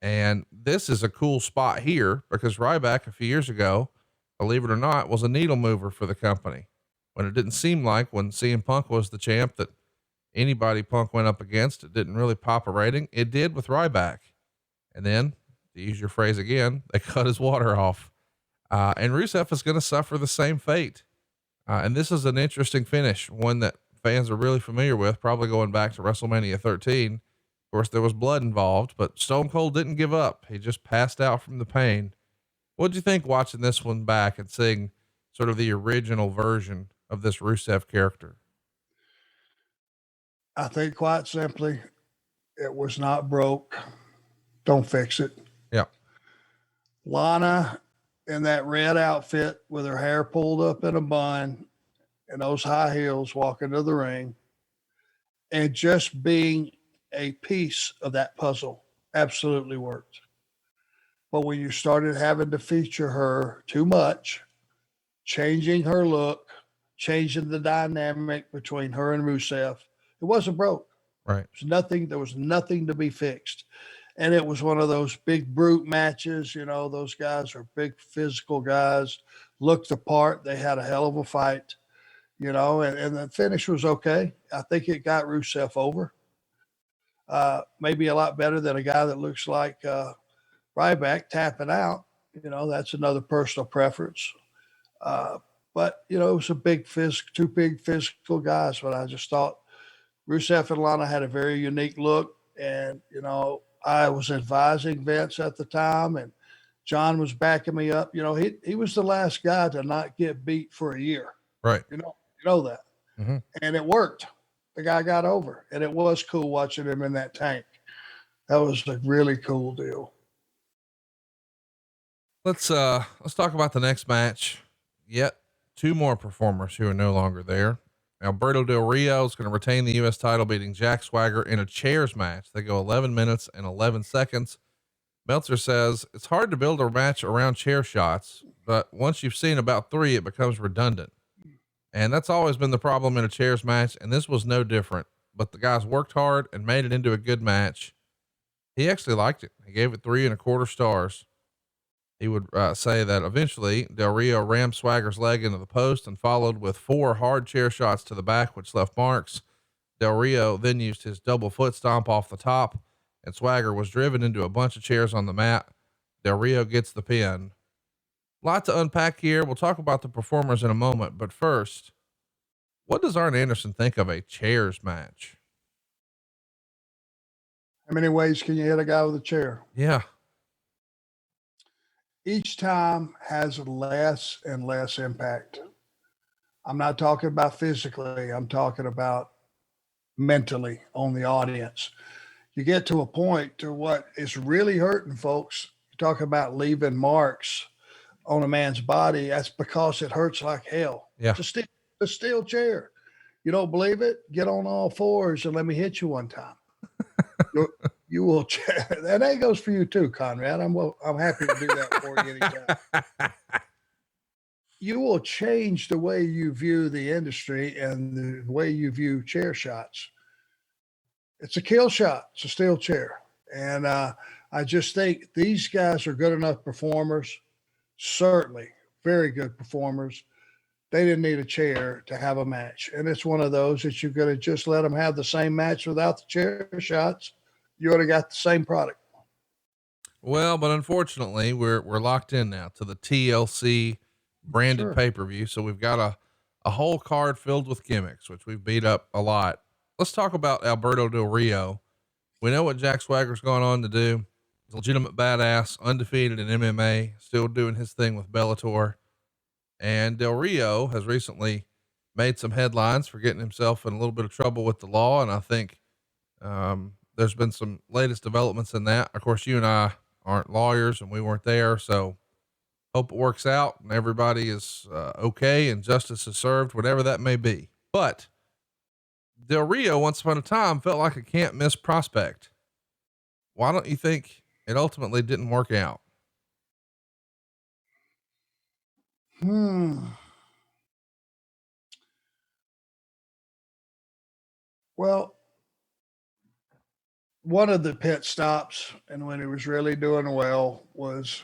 And this is a cool spot here because Ryback a few years ago, believe it or not, was a needle mover for the company. When it didn't seem like when CM Punk was the champ that anybody Punk went up against, it didn't really pop a rating. It did with Ryback. And then, to use your phrase again, they cut his water off. And Rusev is going to suffer the same fate. And this is an interesting finish, one that fans are really familiar with, probably going back to WrestleMania 13. Of course, there was blood involved, but Stone Cold didn't give up. He just passed out from the pain. What'd you think watching this one back and seeing sort of the original version of this Rusev character? I think quite simply, it was not broke. Don't fix it. Yeah. Lana in that red outfit with her hair pulled up in a bun and those high heels walking to the ring and just being a piece of that puzzle absolutely worked. But when you started having to feature her too much, changing her look, changing the dynamic between her and Rusev, it wasn't broke. Right. There was nothing to be fixed. And it was one of those big brute matches. You know, those guys are big physical guys, looked the part. They had a hell of a fight, you know, and the finish was okay. I think it got Rusev over. Maybe a lot better than a guy that looks like Ryback tapping out. You know, that's another personal preference. But, you know, it was two big physical guys. But I just thought Rusev and Lana had a very unique look. And, you know, I was advising Vince at the time, and John was backing me up. You know, he was the last guy to not get beat for a year. Right. You know that. Mm-hmm. And it worked. The guy got over, and it was cool watching him in that tank. That was a really cool deal. Let's talk about the next match. Yet 2 more performers who are no longer there. Alberto Del Rio is going to retain the U.S. title, beating Jack Swagger in a chairs match. They go 11 minutes and 11 seconds. Meltzer says it's hard to build a match around chair shots, but once you've seen about 3, it becomes redundant. And that's always been the problem in a chairs match. And this was no different, but the guys worked hard and made it into a good match. He actually liked it. He gave it 3 1/4 stars. He would say that eventually Del Rio rammed Swagger's leg into the post and followed with 4 hard chair shots to the back, which left marks. Del Rio then used his double foot stomp off the top, and Swagger was driven into a bunch of chairs on the mat. Del Rio gets the pin. Lot to unpack here. We'll talk about the performers in a moment, but first, what does Arn Anderson think of a chairs match? How many ways can you hit a guy with a chair? Yeah. Each time has less and less impact. I'm not talking about physically. I'm talking about mentally on the audience. You get to a point to what is really hurting folks. You talk about leaving marks on a man's body, that's because it hurts like hell. Yeah. It's a steel chair. You don't believe it? Get on all fours and let me hit you one time. You will. That goes for you too, Conrad. I'm happy to do that for you anytime. You will change the way you view the industry and the way you view chair shots. It's a kill shot. It's a steel chair. And I just think these guys are good enough performers, certainly very good performers. They didn't need a chair to have a match. And it's one of those that you're going to just let them have the same match without the chair shots. You would have got the same product. Well, but unfortunately we're locked in now to the TLC branded pay-per-view. So we've got a whole card filled with gimmicks, which we've beat up a lot. Let's talk about Alberto Del Rio. We know what Jack Swagger's going on to do. He's a legitimate badass, undefeated in MMA, still doing his thing with Bellator. And Del Rio has recently made some headlines for getting himself in a little bit of trouble with the law. And I think, there's been some latest developments in that. Of course, you and I aren't lawyers and we weren't there. So hope it works out and everybody is okay and justice is served, whatever that may be. But Del Rio once upon a time felt like a can't miss prospect. Why don't you think it ultimately didn't work out? Well, one of the pit stops, and when he was really doing well, was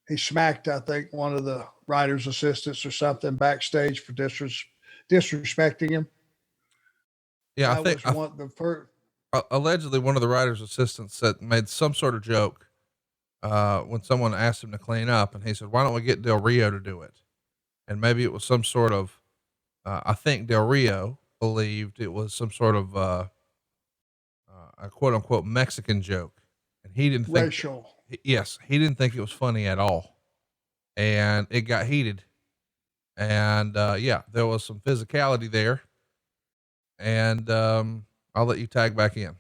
he smacked, I think, one of the writer's assistants or something backstage for disrespecting him. Yeah, I think allegedly one of the writer's assistants made some sort of joke when someone asked him to clean up, and he said, "Why don't we get Del Rio to do it?" And maybe it was some sort of, I think Del Rio believed it was some sort of a quote unquote Mexican joke, and he didn't think racial. Yes, he didn't think it was funny at all, and it got heated. And yeah, there was some physicality there, and I'll let you tag back in.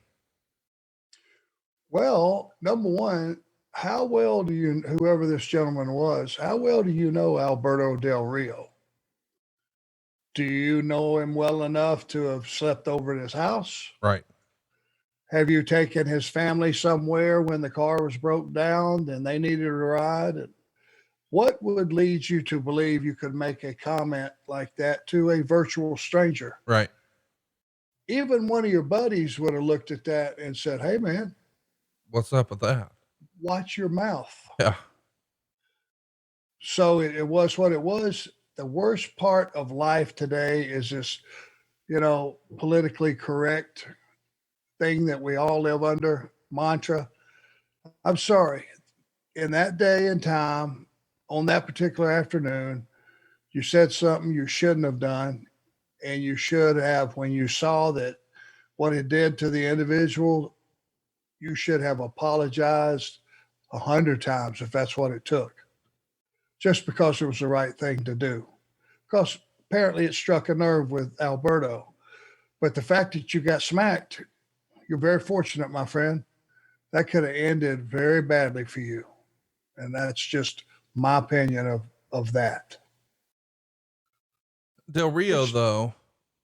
Well, number one, how well do you, whoever this gentleman was, how well do you know Alberto Del Rio? Do you know him well enough to have slept over at his house? Right. Have you taken his family somewhere when the car was broke down and they needed a ride? And what would lead you to believe you could make a comment like that to a virtual stranger? Right. Even one of your buddies would have looked at that and said, "Hey man, what's up with that? Watch your mouth." Yeah. So it was what it was. The worst part of life today is this, politically correct thing that we all live under, mantra. I'm sorry. In that day and time, on that particular afternoon, you said something you shouldn't have done. And you should have, when you saw that what it did to the individual, you should have apologized 100 times if that's what it took, just because it was the right thing to do. Because apparently it struck a nerve with Alberto. But the fact that you got smacked, you're very fortunate, my friend. That could have ended very badly for you. And that's just my opinion of that. Del Rio, though,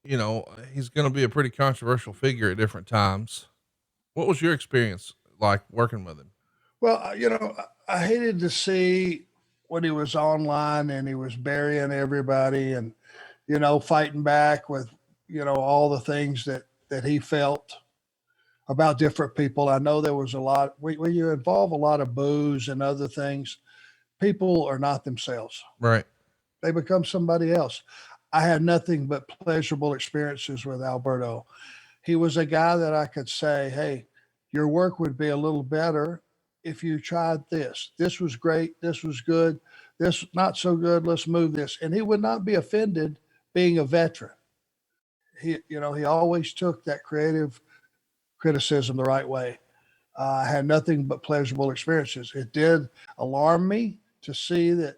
he's going to be a pretty controversial figure at different times. What was your experience like working with him? Well, I hated to see when he was online and he was burying everybody and, fighting back with, all the things that he felt about different people. I know there was a lot, when you involve a lot of booze and other things, people are not themselves. Right. They become somebody else. I had nothing but pleasurable experiences with Alberto. He was a guy that I could say, "Hey, your work would be a little better if you tried this. This was great. This was good. This not so good. Let's move this." And he would not be offended being a veteran. He always took that creative criticism the right way. I had nothing but pleasurable experiences. It did alarm me to see that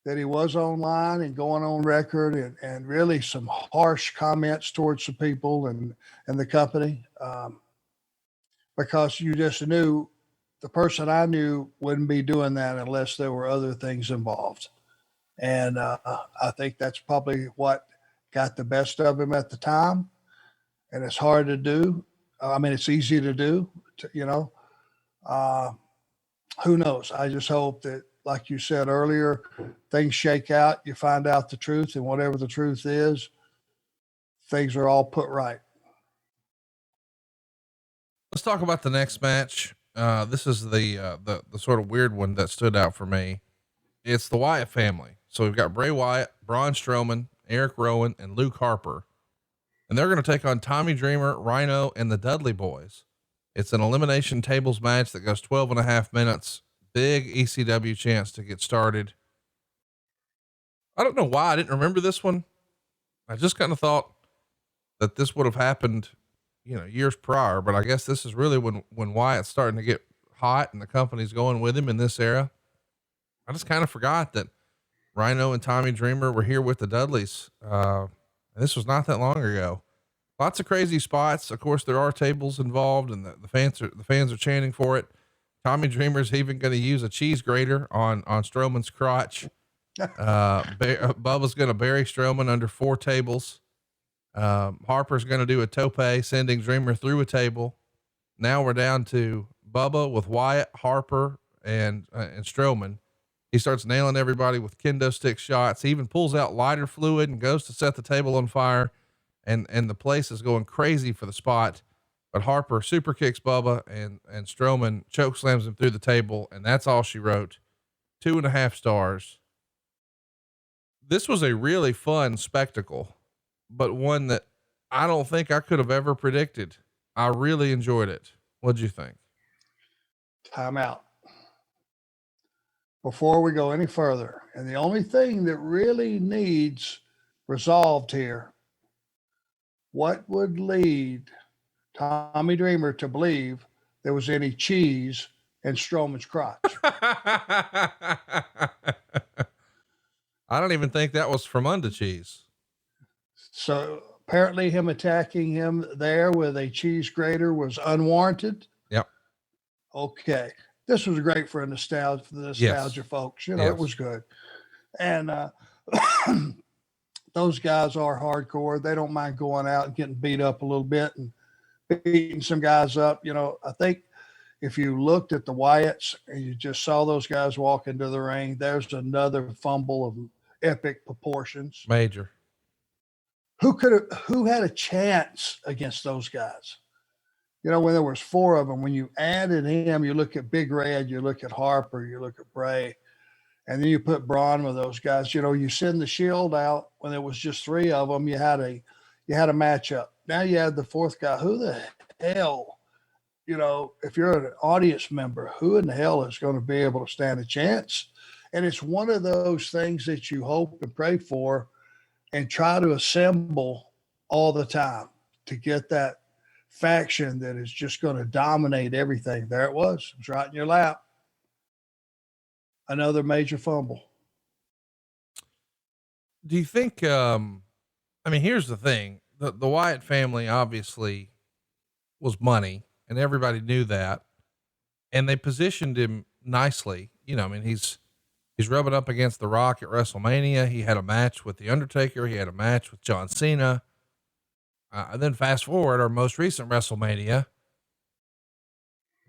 he was online and going on record and really some harsh comments towards the people and the company, because you just knew the person I knew wouldn't be doing that unless there were other things involved. And I think that's probably what got the best of him at the time. And it's hard to do. I mean, it's easy to do, Uh, who knows? I just hope that, like you said earlier, things shake out, you find out the truth, and whatever the truth is, things are all put right. Let's talk about the next match. This is the sort of weird one that stood out for me. It's the Wyatt family. So we've got Bray Wyatt, Braun Strowman, Eric Rowan, and Luke Harper, and they're going to take on Tommy Dreamer, Rhino, and the Dudley Boys. It's an elimination tables match that goes 12.5 minutes. Big ECW chance to get started. I don't know why I didn't remember this one. I just kind of thought that this would have happened, years prior, but I guess this is really when Wyatt's starting to get hot and the company's going with him in this era. I just kind of forgot that Rhino and Tommy Dreamer were here with the Dudleys. This was not that long ago. Lots of crazy spots. Of course, there are tables involved, and the fans are chanting for it. Tommy Dreamer's even going to use a cheese grater on Strowman's crotch. Bubba's going to bury Strowman under 4 tables. Harper's going to do a tope, sending Dreamer through a table. Now we're down to Bubba with Wyatt, Harper, and Strowman. He starts nailing everybody with kendo stick shots. He even pulls out lighter fluid and goes to set the table on fire. And the place is going crazy for the spot, but Harper super kicks Bubba and Strowman choke slams him through the table. And that's all she wrote. 2.5 stars. This was a really fun spectacle, but one that I don't think I could have ever predicted. I really enjoyed it. What'd you think? Time out. Before we go any further, and the only thing that really needs resolved here, what would lead Tommy Dreamer to believe there was any cheese in Strowman's crotch? I don't even think that was from under cheese. So apparently him attacking him there with a cheese grater was unwarranted. Yep. Okay. This was great for the nostalgia folks. It was good. And those guys are hardcore. They don't mind going out and getting beat up a little bit and beating some guys up. I think if you looked at the Wyatts and you just saw those guys walk into the ring, there's another fumble of epic proportions. Major. Who had a chance against those guys? When there was 4 of them, when you added him, you look at Big Red, you look at Harper, you look at Bray, and then you put Braun with those guys. You send the Shield out when there was just 3 of them. You had a matchup. Now you had the 4th guy. Who the hell? If you're an audience member, who in the hell is going to be able to stand a chance? And it's one of those things that you hope and pray for, and try to assemble all the time to get that faction that is just going to dominate everything. There it was. It was right in your lap. Another major fumble. Do you think, here's the thing, the Wyatt family obviously was money and everybody knew that, and they positioned him nicely. He's rubbing up against The Rock at WrestleMania. He had a match with The Undertaker. He had a match with John Cena. And then fast forward our most recent WrestleMania.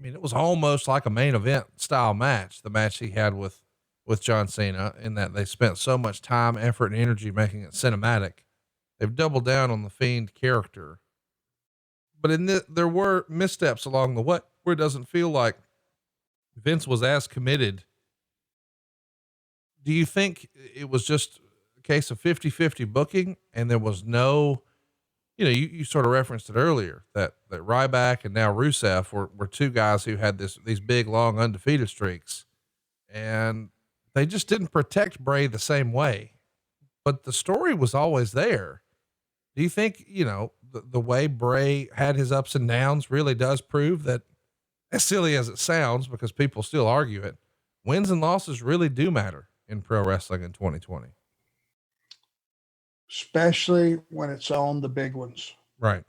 It was almost like a main event style match. The match he had with John Cena, in that they spent so much time, effort, and energy making it cinematic. They've doubled down on the Fiend character, but there were missteps along the way where it doesn't feel like Vince was as committed. Do you think it was just a case of 50-50 booking, and there was no, you sort of referenced it earlier that Ryback and now Rusev were 2 guys who had these big, long, undefeated streaks, and they just didn't protect Bray the same way, but the story was always there. Do you think, the way Bray had his ups and downs really does prove that, as silly as it sounds, because people still argue it, wins and losses really do matter in pro wrestling in 2020? Especially when it's on the big ones. Right.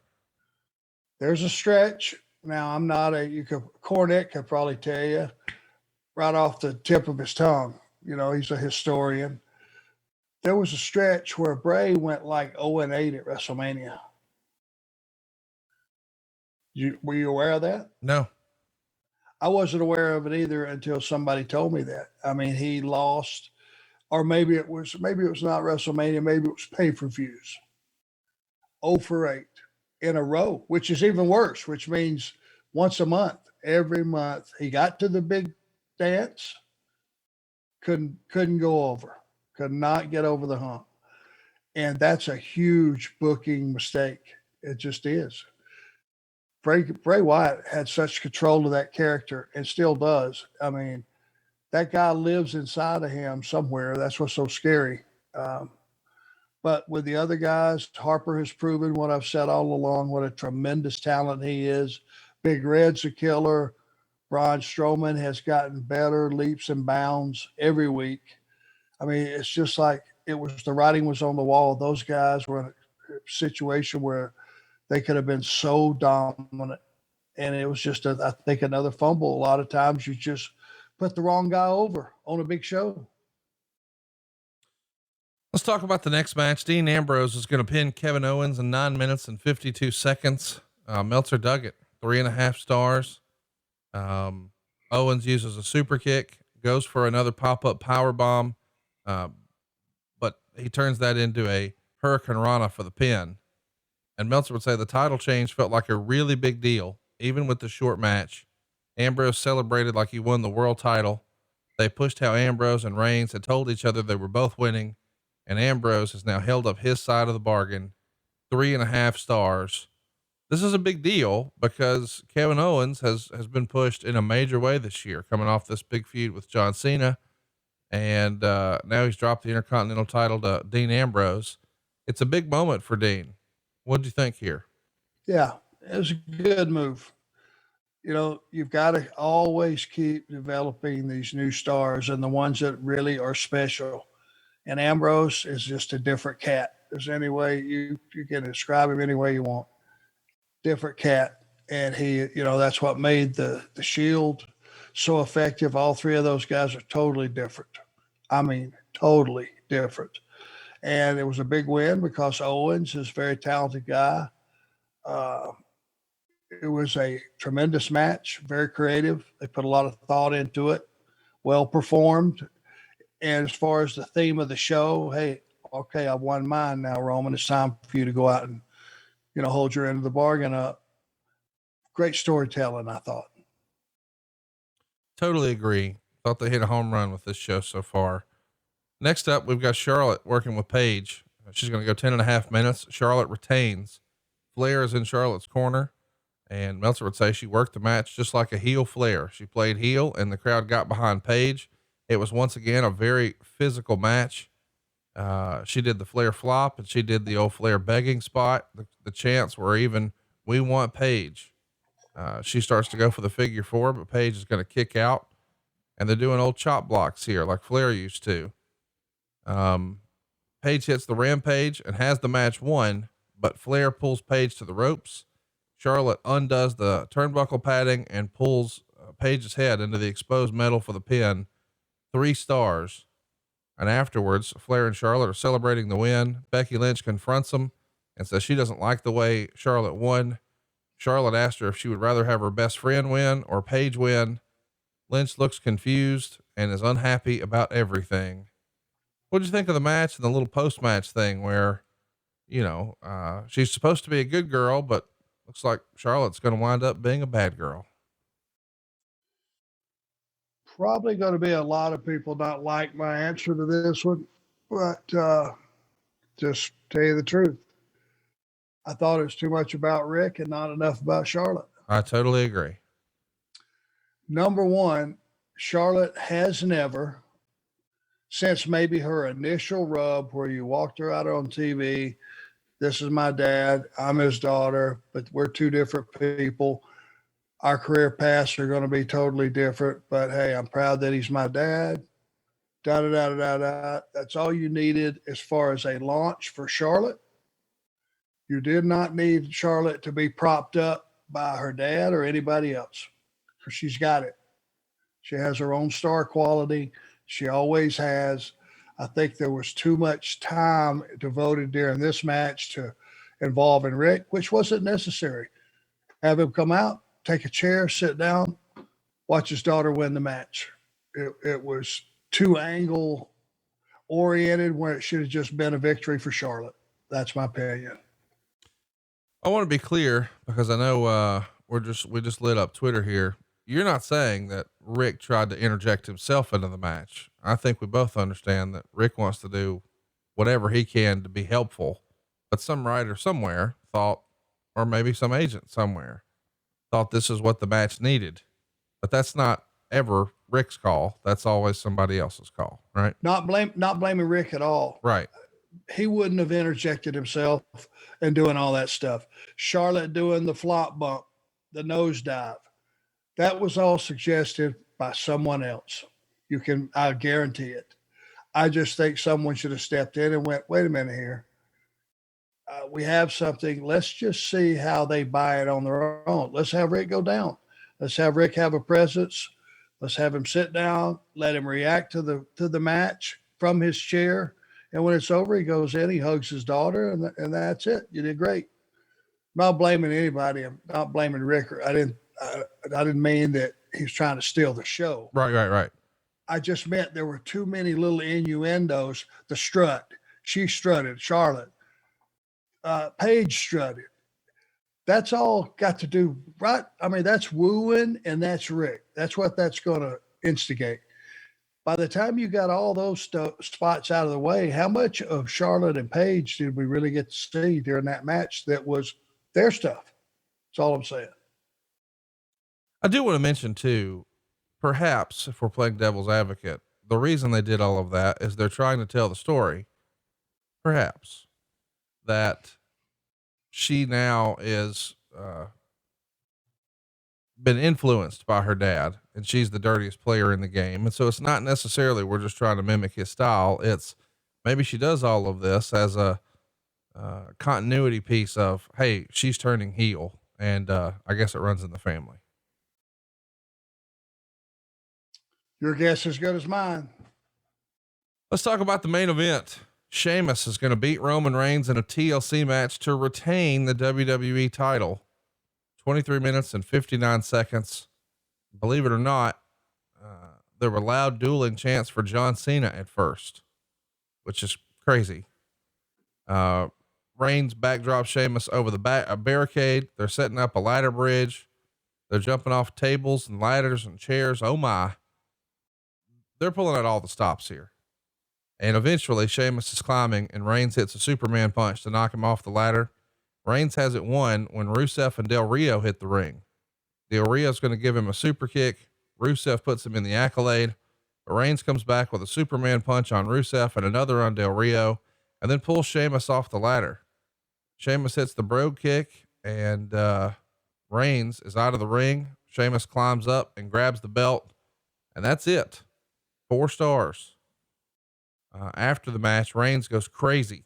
There's a stretch Now I'm not Cornette could probably tell you right off the tip of his tongue. He's a historian. There was a stretch where Bray went like 0-8 at WrestleMania. Were you aware of that? No. I wasn't aware of it either until somebody told me that. I mean, he lost, or maybe it was not WrestleMania, maybe it was pay-per-views. 0-8 in a row, which is even worse, which means once a month, every month. He got to the big dance, couldn't go over, could not get over the hump. And that's a huge booking mistake. It just is. Bray Wyatt had such control of that character and still does. I mean, that guy lives inside of him somewhere. That's what's so scary. But with the other guys, Harper has proven what I've said all along, what a tremendous talent he is. Big Red's a killer. Braun Strowman has gotten better leaps and bounds every week. I mean, it's just like the writing was on the wall. Those guys were in a situation where they could have been so dominant. And it was just, I think, another fumble. A lot of times you just put the wrong guy over on a big show. Let's talk about the next match. Dean Ambrose is going to pin Kevin Owens in 9 minutes and 52 seconds. Meltzer dug it, 3.5 stars. Owens uses a super kick, goes for another pop-up power bomb. But he turns that into a Hurricane Rana for the pin. And Meltzer would say the title change felt like a really big deal, even with the short match. Ambrose celebrated like he won the world title. They pushed how Ambrose and Reigns had told each other they were both winning, and Ambrose has now held up his side of the bargain. 3.5 stars. This is a big deal because Kevin Owens has been pushed in a major way this year, coming off this big feud with John Cena. And, now he's dropped the Intercontinental title to Dean Ambrose. It's a big moment for Dean. What do you think here? Yeah, it was a good move. You've got to always keep developing these new stars and the ones that really are special. And Ambrose is just a different cat. There's any way you can describe him any way you want. Different cat. And he, that's what made the Shield so effective. All three of those guys are totally different. I mean, totally different. And it was a big win because Owens is a very talented guy. It was a tremendous match, very creative. They put a lot of thought into it, well performed. And as far as the theme of the show, hey, okay, I've won mine now, Roman. It's time for you to go out and, hold your end of the bargain up. Great storytelling, I thought. Totally agree. Thought they hit a home run with this show so far. Next up, we've got Charlotte working with Paige. She's going to go 10.5 minutes. Charlotte retains. Flair is in Charlotte's corner, and Meltzer would say she worked the match just like a heel Flair. She played heel and the crowd got behind Paige. It was once again a very physical match. She did the Flair flop and she did the old Flair begging spot. The chants were even, "We want Paige." She starts to go for the figure 4, but Paige is going to kick out, and they're doing old chop blocks here like Flair used to. Paige hits the Rampage and has the match won, but Flair pulls Paige to the ropes. Charlotte undoes the turnbuckle padding and pulls Paige's head into the exposed metal for the pin. 3 stars. And afterwards, Flair and Charlotte are celebrating the win. Becky Lynch confronts them and says she doesn't like the way Charlotte won. Charlotte asked her if she would rather have her best friend win or Paige win. Lynch looks confused and is unhappy about everything. What did you think of the match and the little post-match thing where, she's supposed to be a good girl, but looks like Charlotte's going to wind up being a bad girl? Probably going to be a lot of people not like my answer to this one, but just tell you the truth, I thought it was too much about Rick and not enough about Charlotte. I totally agree. Number one, Charlotte has never, since maybe her initial rub where you walked her out on TV, this is my dad, I'm his daughter, but we're two different people. Our career paths are going to be totally different, but hey, I'm proud that he's my dad. Da, da, da, da, da. That's all you needed as far as a launch for Charlotte. You did not need Charlotte to be propped up by her dad or anybody else, because she's got it. She has her own star quality. She always has. I think there was too much time devoted during this match to involving Rick, which wasn't necessary. Have him come out, take a chair, sit down, watch his daughter win the match. It was too angle oriented where it should have just been a victory for Charlotte. That's my opinion. I want to be clear because I know, we just lit up Twitter here. You're not saying that Rick tried to interject himself into the match. I think we both understand that Rick wants to do whatever he can to be helpful, but some writer somewhere thought, or maybe some agent somewhere thought this is what the match needed, but that's not ever Rick's call. That's always somebody else's call, right? Not blaming Rick at all. Right. He wouldn't have interjected himself and doing all that stuff. Charlotte doing the flop bump, the nosedive. That was all suggested by someone else. I guarantee it. I just think someone should have stepped in and went, wait a minute here. We have something. Let's just see how they buy it on their own. Let's have Rick go down. Let's have Rick have a presence. Let's have him sit down, let him react to the match from his chair. And when it's over, he goes in, he hugs his daughter, and that's it. You did great. I'm not blaming anybody. I'm not blaming Rick. I didn't mean that he was trying to steal the show. Right. I just meant there were too many little innuendos. The strut. She strutted. Charlotte. Paige strutted. That's all got to do, right? I mean, that's wooing and that's Rick. That's what that's going to instigate. By the time you got all those spots out of the way, how much of Charlotte and Paige did we really get to see during that match that was their stuff? That's all I'm saying. I do want to mention too, perhaps if we're playing devil's advocate, the reason they did all of that is they're trying to tell the story, perhaps, that she now is, been influenced by her dad and she's the dirtiest player in the game. And so it's not necessarily, we're just trying to mimic his style. It's maybe she does all of this as a, continuity piece of, hey, she's turning heel. And, I guess it runs in the family. Your guess is as good as mine. Let's talk about the main event. Sheamus is going to beat Roman Reigns in a TLC match to retain the WWE title. 23 minutes and 59 seconds. Believe it or not, there were loud dueling chants for John Cena at first, which is crazy. Reigns backdrop Sheamus over the barricade. They're setting up a ladder bridge. They're jumping off tables and ladders and chairs. Oh my. They're pulling out all the stops here. And eventually Sheamus is climbing and Reigns hits a Superman punch to knock him off the ladder. Reigns has it won when Rusev and Del Rio hit the ring. Del Rio's going to give him a super kick. Rusev puts him in the accolade, but Reigns comes back with a Superman punch on Rusev and another on Del Rio, and then pulls Sheamus off the ladder. Sheamus hits the brogue kick and, Reigns is out of the ring. Sheamus climbs up and grabs the belt, and that's it. 4 stars. After the match, Reigns goes crazy.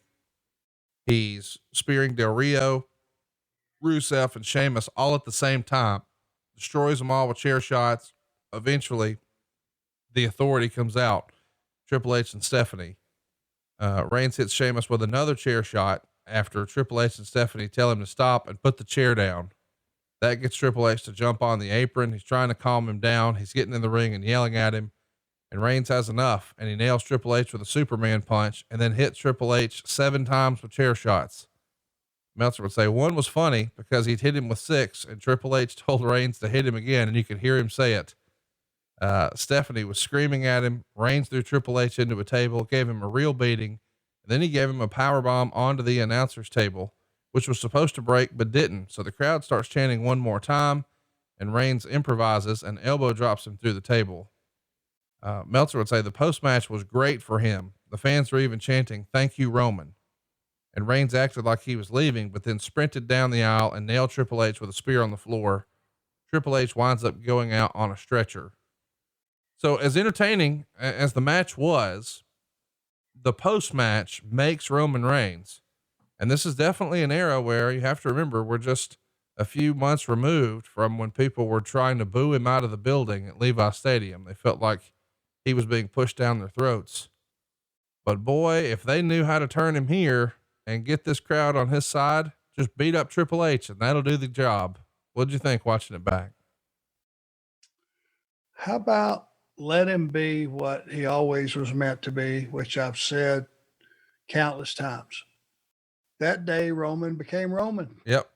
He's spearing Del Rio, Rusev, and Sheamus all at the same time, destroys them all with chair shots. Eventually, the Authority comes out, Triple H and Stephanie. Reigns hits Sheamus with another chair shot after Triple H and Stephanie tell him to stop and put the chair down. That gets Triple H to jump on the apron. He's trying to calm him down. He's getting in the ring and yelling at him. And Reigns has enough, and he nails Triple H with a Superman punch and then hits Triple H 7 times with chair shots. Meltzer would say 1 was funny because he'd hit him with 6, and Triple H told Reigns to hit him again, and you could hear him say it. Stephanie was screaming at him. Reigns threw Triple H into a table, gave him a real beating, and then he gave him a powerbomb onto the announcer's table, which was supposed to break but didn't. So the crowd starts chanting 1 more time, and Reigns improvises and elbow drops him through the table. Meltzer would say the post-match was great for him. The fans were even chanting, "Thank you, Roman." And Reigns acted like he was leaving, but then sprinted down the aisle and nailed Triple H with a spear on the floor. Triple H winds up going out on a stretcher. So as entertaining as the match was, the post-match makes Roman Reigns. And this is definitely an era where you have to remember we're just a few months removed from when people were trying to boo him out of the building at Levi Stadium. They felt like he was being pushed down their throats. But boy, if they knew how to turn him here and get this crowd on his side, just beat up Triple H and that'll do the job. What'd you think watching it back? How about let him be what he always was meant to be, which I've said countless times. That day, Roman became Roman. Yep.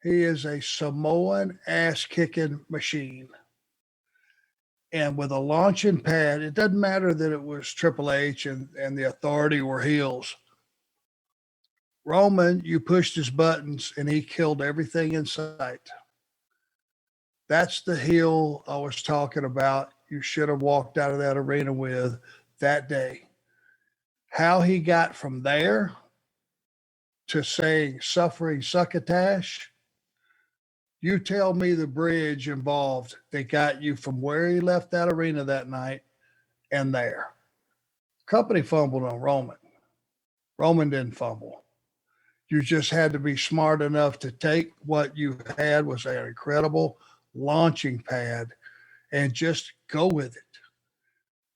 He is a Samoan ass kicking machine. And with a launching pad, it doesn't matter that it was Triple H and the Authority were heels. Roman, you pushed his buttons and he killed everything in sight. That's the heel I was talking about. You should have walked out of that arena with that day. How he got from there to saying suffering succotash, you tell me the bridge involved that got you from where he left that arena that night and there. Company fumbled on Roman. Roman didn't fumble. You just had to be smart enough to take what you had was an incredible launching pad and just go with it.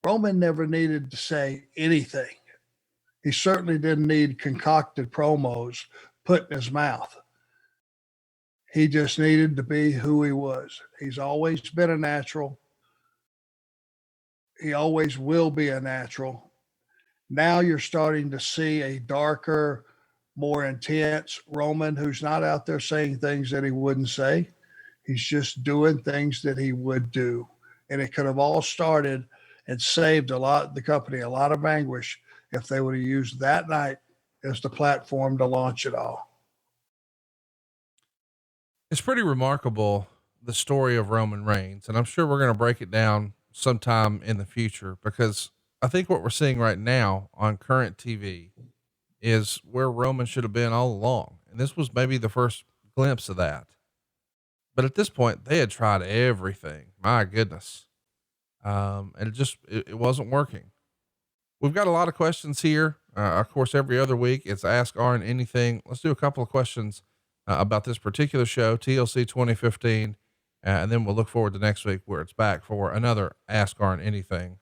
Roman never needed to say anything. He certainly didn't need concocted promos put in his mouth. He just needed to be who he was. He's always been a natural. He always will be a natural. Now you're starting to see a darker, more intense Roman who's not out there saying things that he wouldn't say. He's just doing things that he would do. And it could have all started and saved the company a lot of anguish if they would have used that night as the platform to launch it all. It's pretty remarkable, the story of Roman Reigns. And I'm sure we're going to break it down sometime in the future, because I think what we're seeing right now on current TV is where Roman should have been all along. And this was maybe the first glimpse of that. But at this point they had tried everything. My goodness. And it wasn't working. We've got a lot of questions here. Of course, every other week it's Ask Arn Anything. Let's do a couple of questions about this particular show, TLC 2015. And then we'll look forward to next week where it's back for another Ask Arn Anything.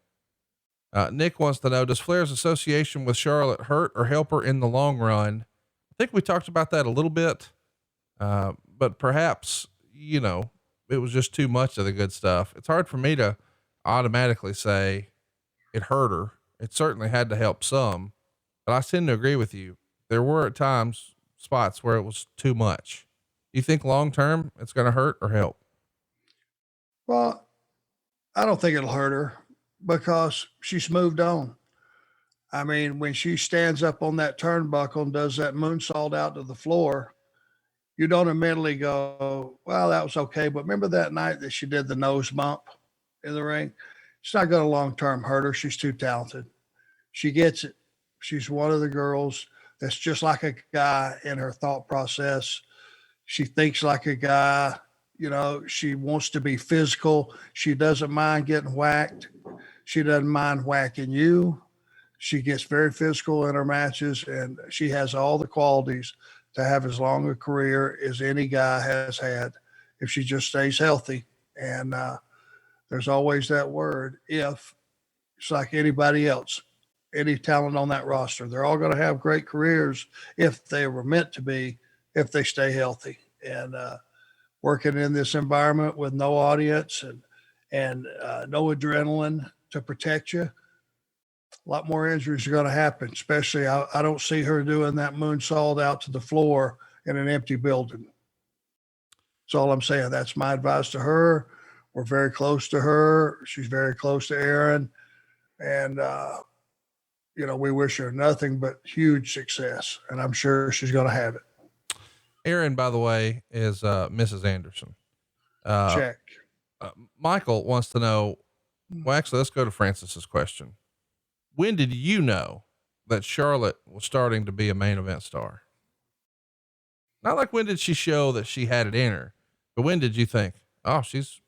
Nick wants to know, does Flair's association with Charlotte hurt or help her in the long run? I think we talked about that a little bit. But perhaps, it was just too much of the good stuff. It's hard for me to automatically say it hurt her. It certainly had to help some, but I tend to agree with you. There were at times spots where it was too much. You think long-term it's going to hurt or help? Well, I don't think it'll hurt her because she's moved on. I mean, when she stands up on that turnbuckle and does that moonsault out to the floor, you don't immediately go, well, that was okay. But remember that night that she did the nose bump in the ring? It's not going to long-term hurt her. She's too talented. She gets it. She's one of the girls that's just like a guy in her thought process. She thinks like a guy. She wants to be physical. She doesn't mind getting whacked. She doesn't mind whacking you. She gets very physical in her matches, and she has all the qualities to have as long a career as any guy has had if she just stays healthy. And there's always that word, if. It's like anybody else, any talent on that roster. They're all going to have great careers if they were meant to be, if they stay healthy. And working in this environment with no audience and no adrenaline to protect you, a lot more injuries are going to happen, especially I don't see her doing that moonsault out to the floor in an empty building. That's all I'm saying. That's my advice to her. We're very close to her. She's very close to Aaron. And, we wish her nothing but huge success. And I'm sure she's going to have it. Aaron, by the way, is Mrs. Anderson. Check. Michael wants to know, well, actually, let's go to Francis's question. When did you know that Charlotte was starting to be a main event star? Not like when did she show that she had it in her, but when did you think, oh, she's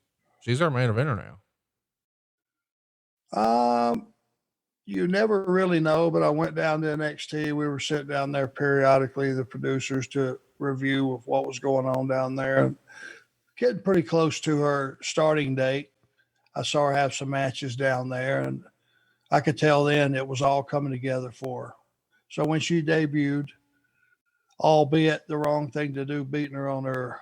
our main eventer now? you never really know, but I went down to NXT. We were sitting down there periodically, the producers, to review of what was going on down there. And getting pretty close to her starting date, I saw her have some matches down there, and I could tell then it was all coming together for her. So when she debuted, albeit the wrong thing to do, beating her on her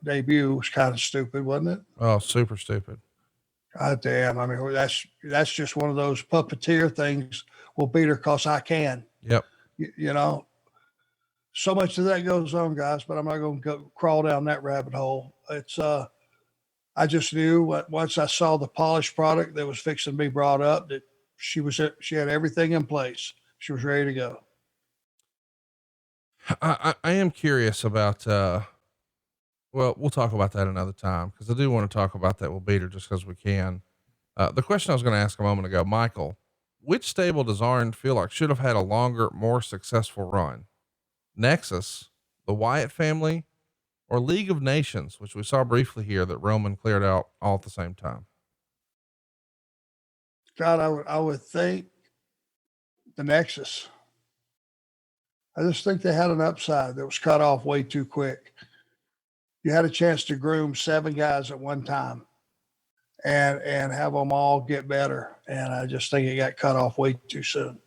debut was kind of stupid, wasn't it? Oh, super stupid. God damn. I mean, that's just one of those puppeteer things. We'll beat her because I can. Yep. You know, so much of that goes on, guys, but I'm not going to go crawl down that rabbit hole. It's, I just knew once I saw the polished product that was fixing to be brought up that she had everything in place. She was ready to go. I am curious about, well, we'll talk about that another time because I do want to talk about that. We'll beat her just because we can. The question I was going to ask a moment ago, Michael, which stable does Arn feel like should have had a longer, more successful run? Nexus, the Wyatt family, or League of Nations, which we saw briefly here that Roman cleared out all at the same time? God, I would think the Nexus. I just think they had an upside that was cut off way too quick. You had a chance to groom 7 guys at one time and have them all get better. And I just think it got cut off way too soon.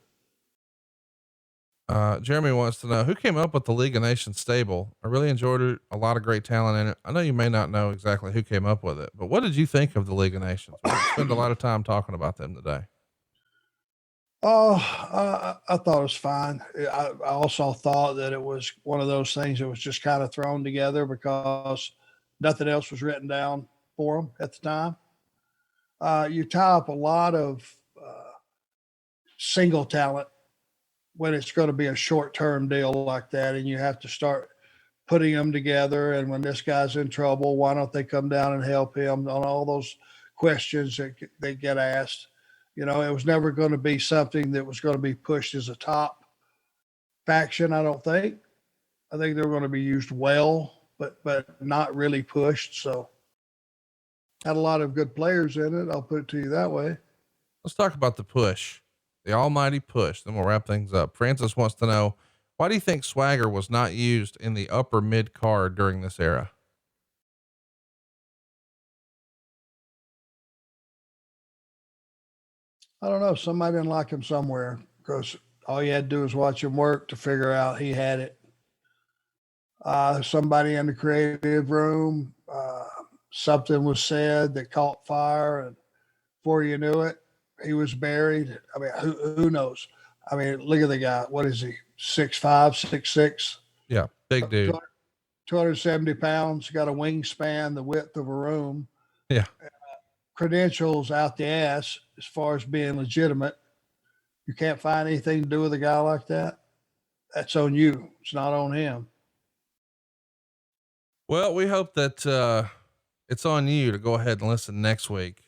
Jeremy wants to know who came up with the League of Nations stable. I really enjoyed it. A lot of great talent in it. I know you may not know exactly who came up with it, but what did you think of the League of Nations? We spend a lot of time talking about them today. Oh, I thought it was fine. I also thought that it was one of those things that was just kind of thrown together because nothing else was written down for them at the time. You tie up a lot of single talent when it's going to be a short-term deal like that, and you have to start putting them together. And when this guy's in trouble, why don't they come down and help him on all those questions that they get asked? You know, it was never going to be something that was going to be pushed as a top faction, I don't think. I think they're going to be used well, but not really pushed. So had a lot of good players in it. I'll put it to you that way. Let's talk about the push, the almighty push. Then we'll wrap things up. Francis wants to know, why do you think Swagger was not used in the upper mid card during this era? I don't know. Somebody didn't like him somewhere because all you had to do was watch him work to figure out he had it. Somebody in the creative room, something was said that caught fire, and before you knew it, he was buried. I mean, who knows? I mean, look at the guy. What is he? 6'5", 6'6"? Yeah, big dude. 270 pounds, got a wingspan the width of a room. Yeah. Credentials out the ass as far as being legitimate. You can't find anything to do with a guy like that. That's on you. It's not on him. Well, we hope that it's on you to go ahead and listen next week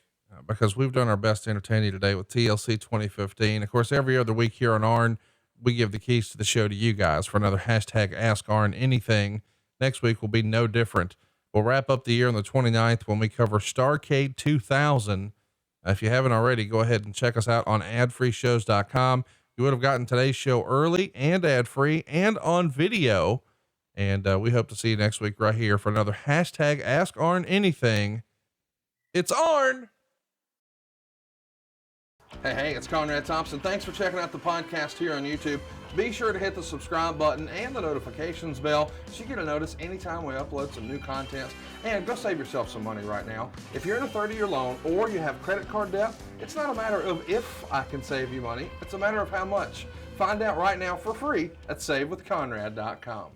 because we've done our best to entertain you today with TLC 2015. Of course, every other week here on Arn, we give the keys to the show to you guys for another hashtag Ask Arn Anything. Next week will be no different. We'll wrap up the year on the 29th when we cover Starrcade 2000. If you haven't already, go ahead and check us out on adfreeshows.com. You would have gotten today's show early and ad-free and on video. And we hope to see you next week right here for another hashtag Ask Arn Anything. It's Arn. Hey, it's Conrad Thompson. Thanks for checking out the podcast here on YouTube. Be sure to hit the subscribe button and the notifications bell so you get a notice anytime we upload some new content. And go save yourself some money right now. If you're in a 30-year loan or you have credit card debt, it's not a matter of if I can save you money. It's a matter of how much. Find out right now for free at savewithconrad.com.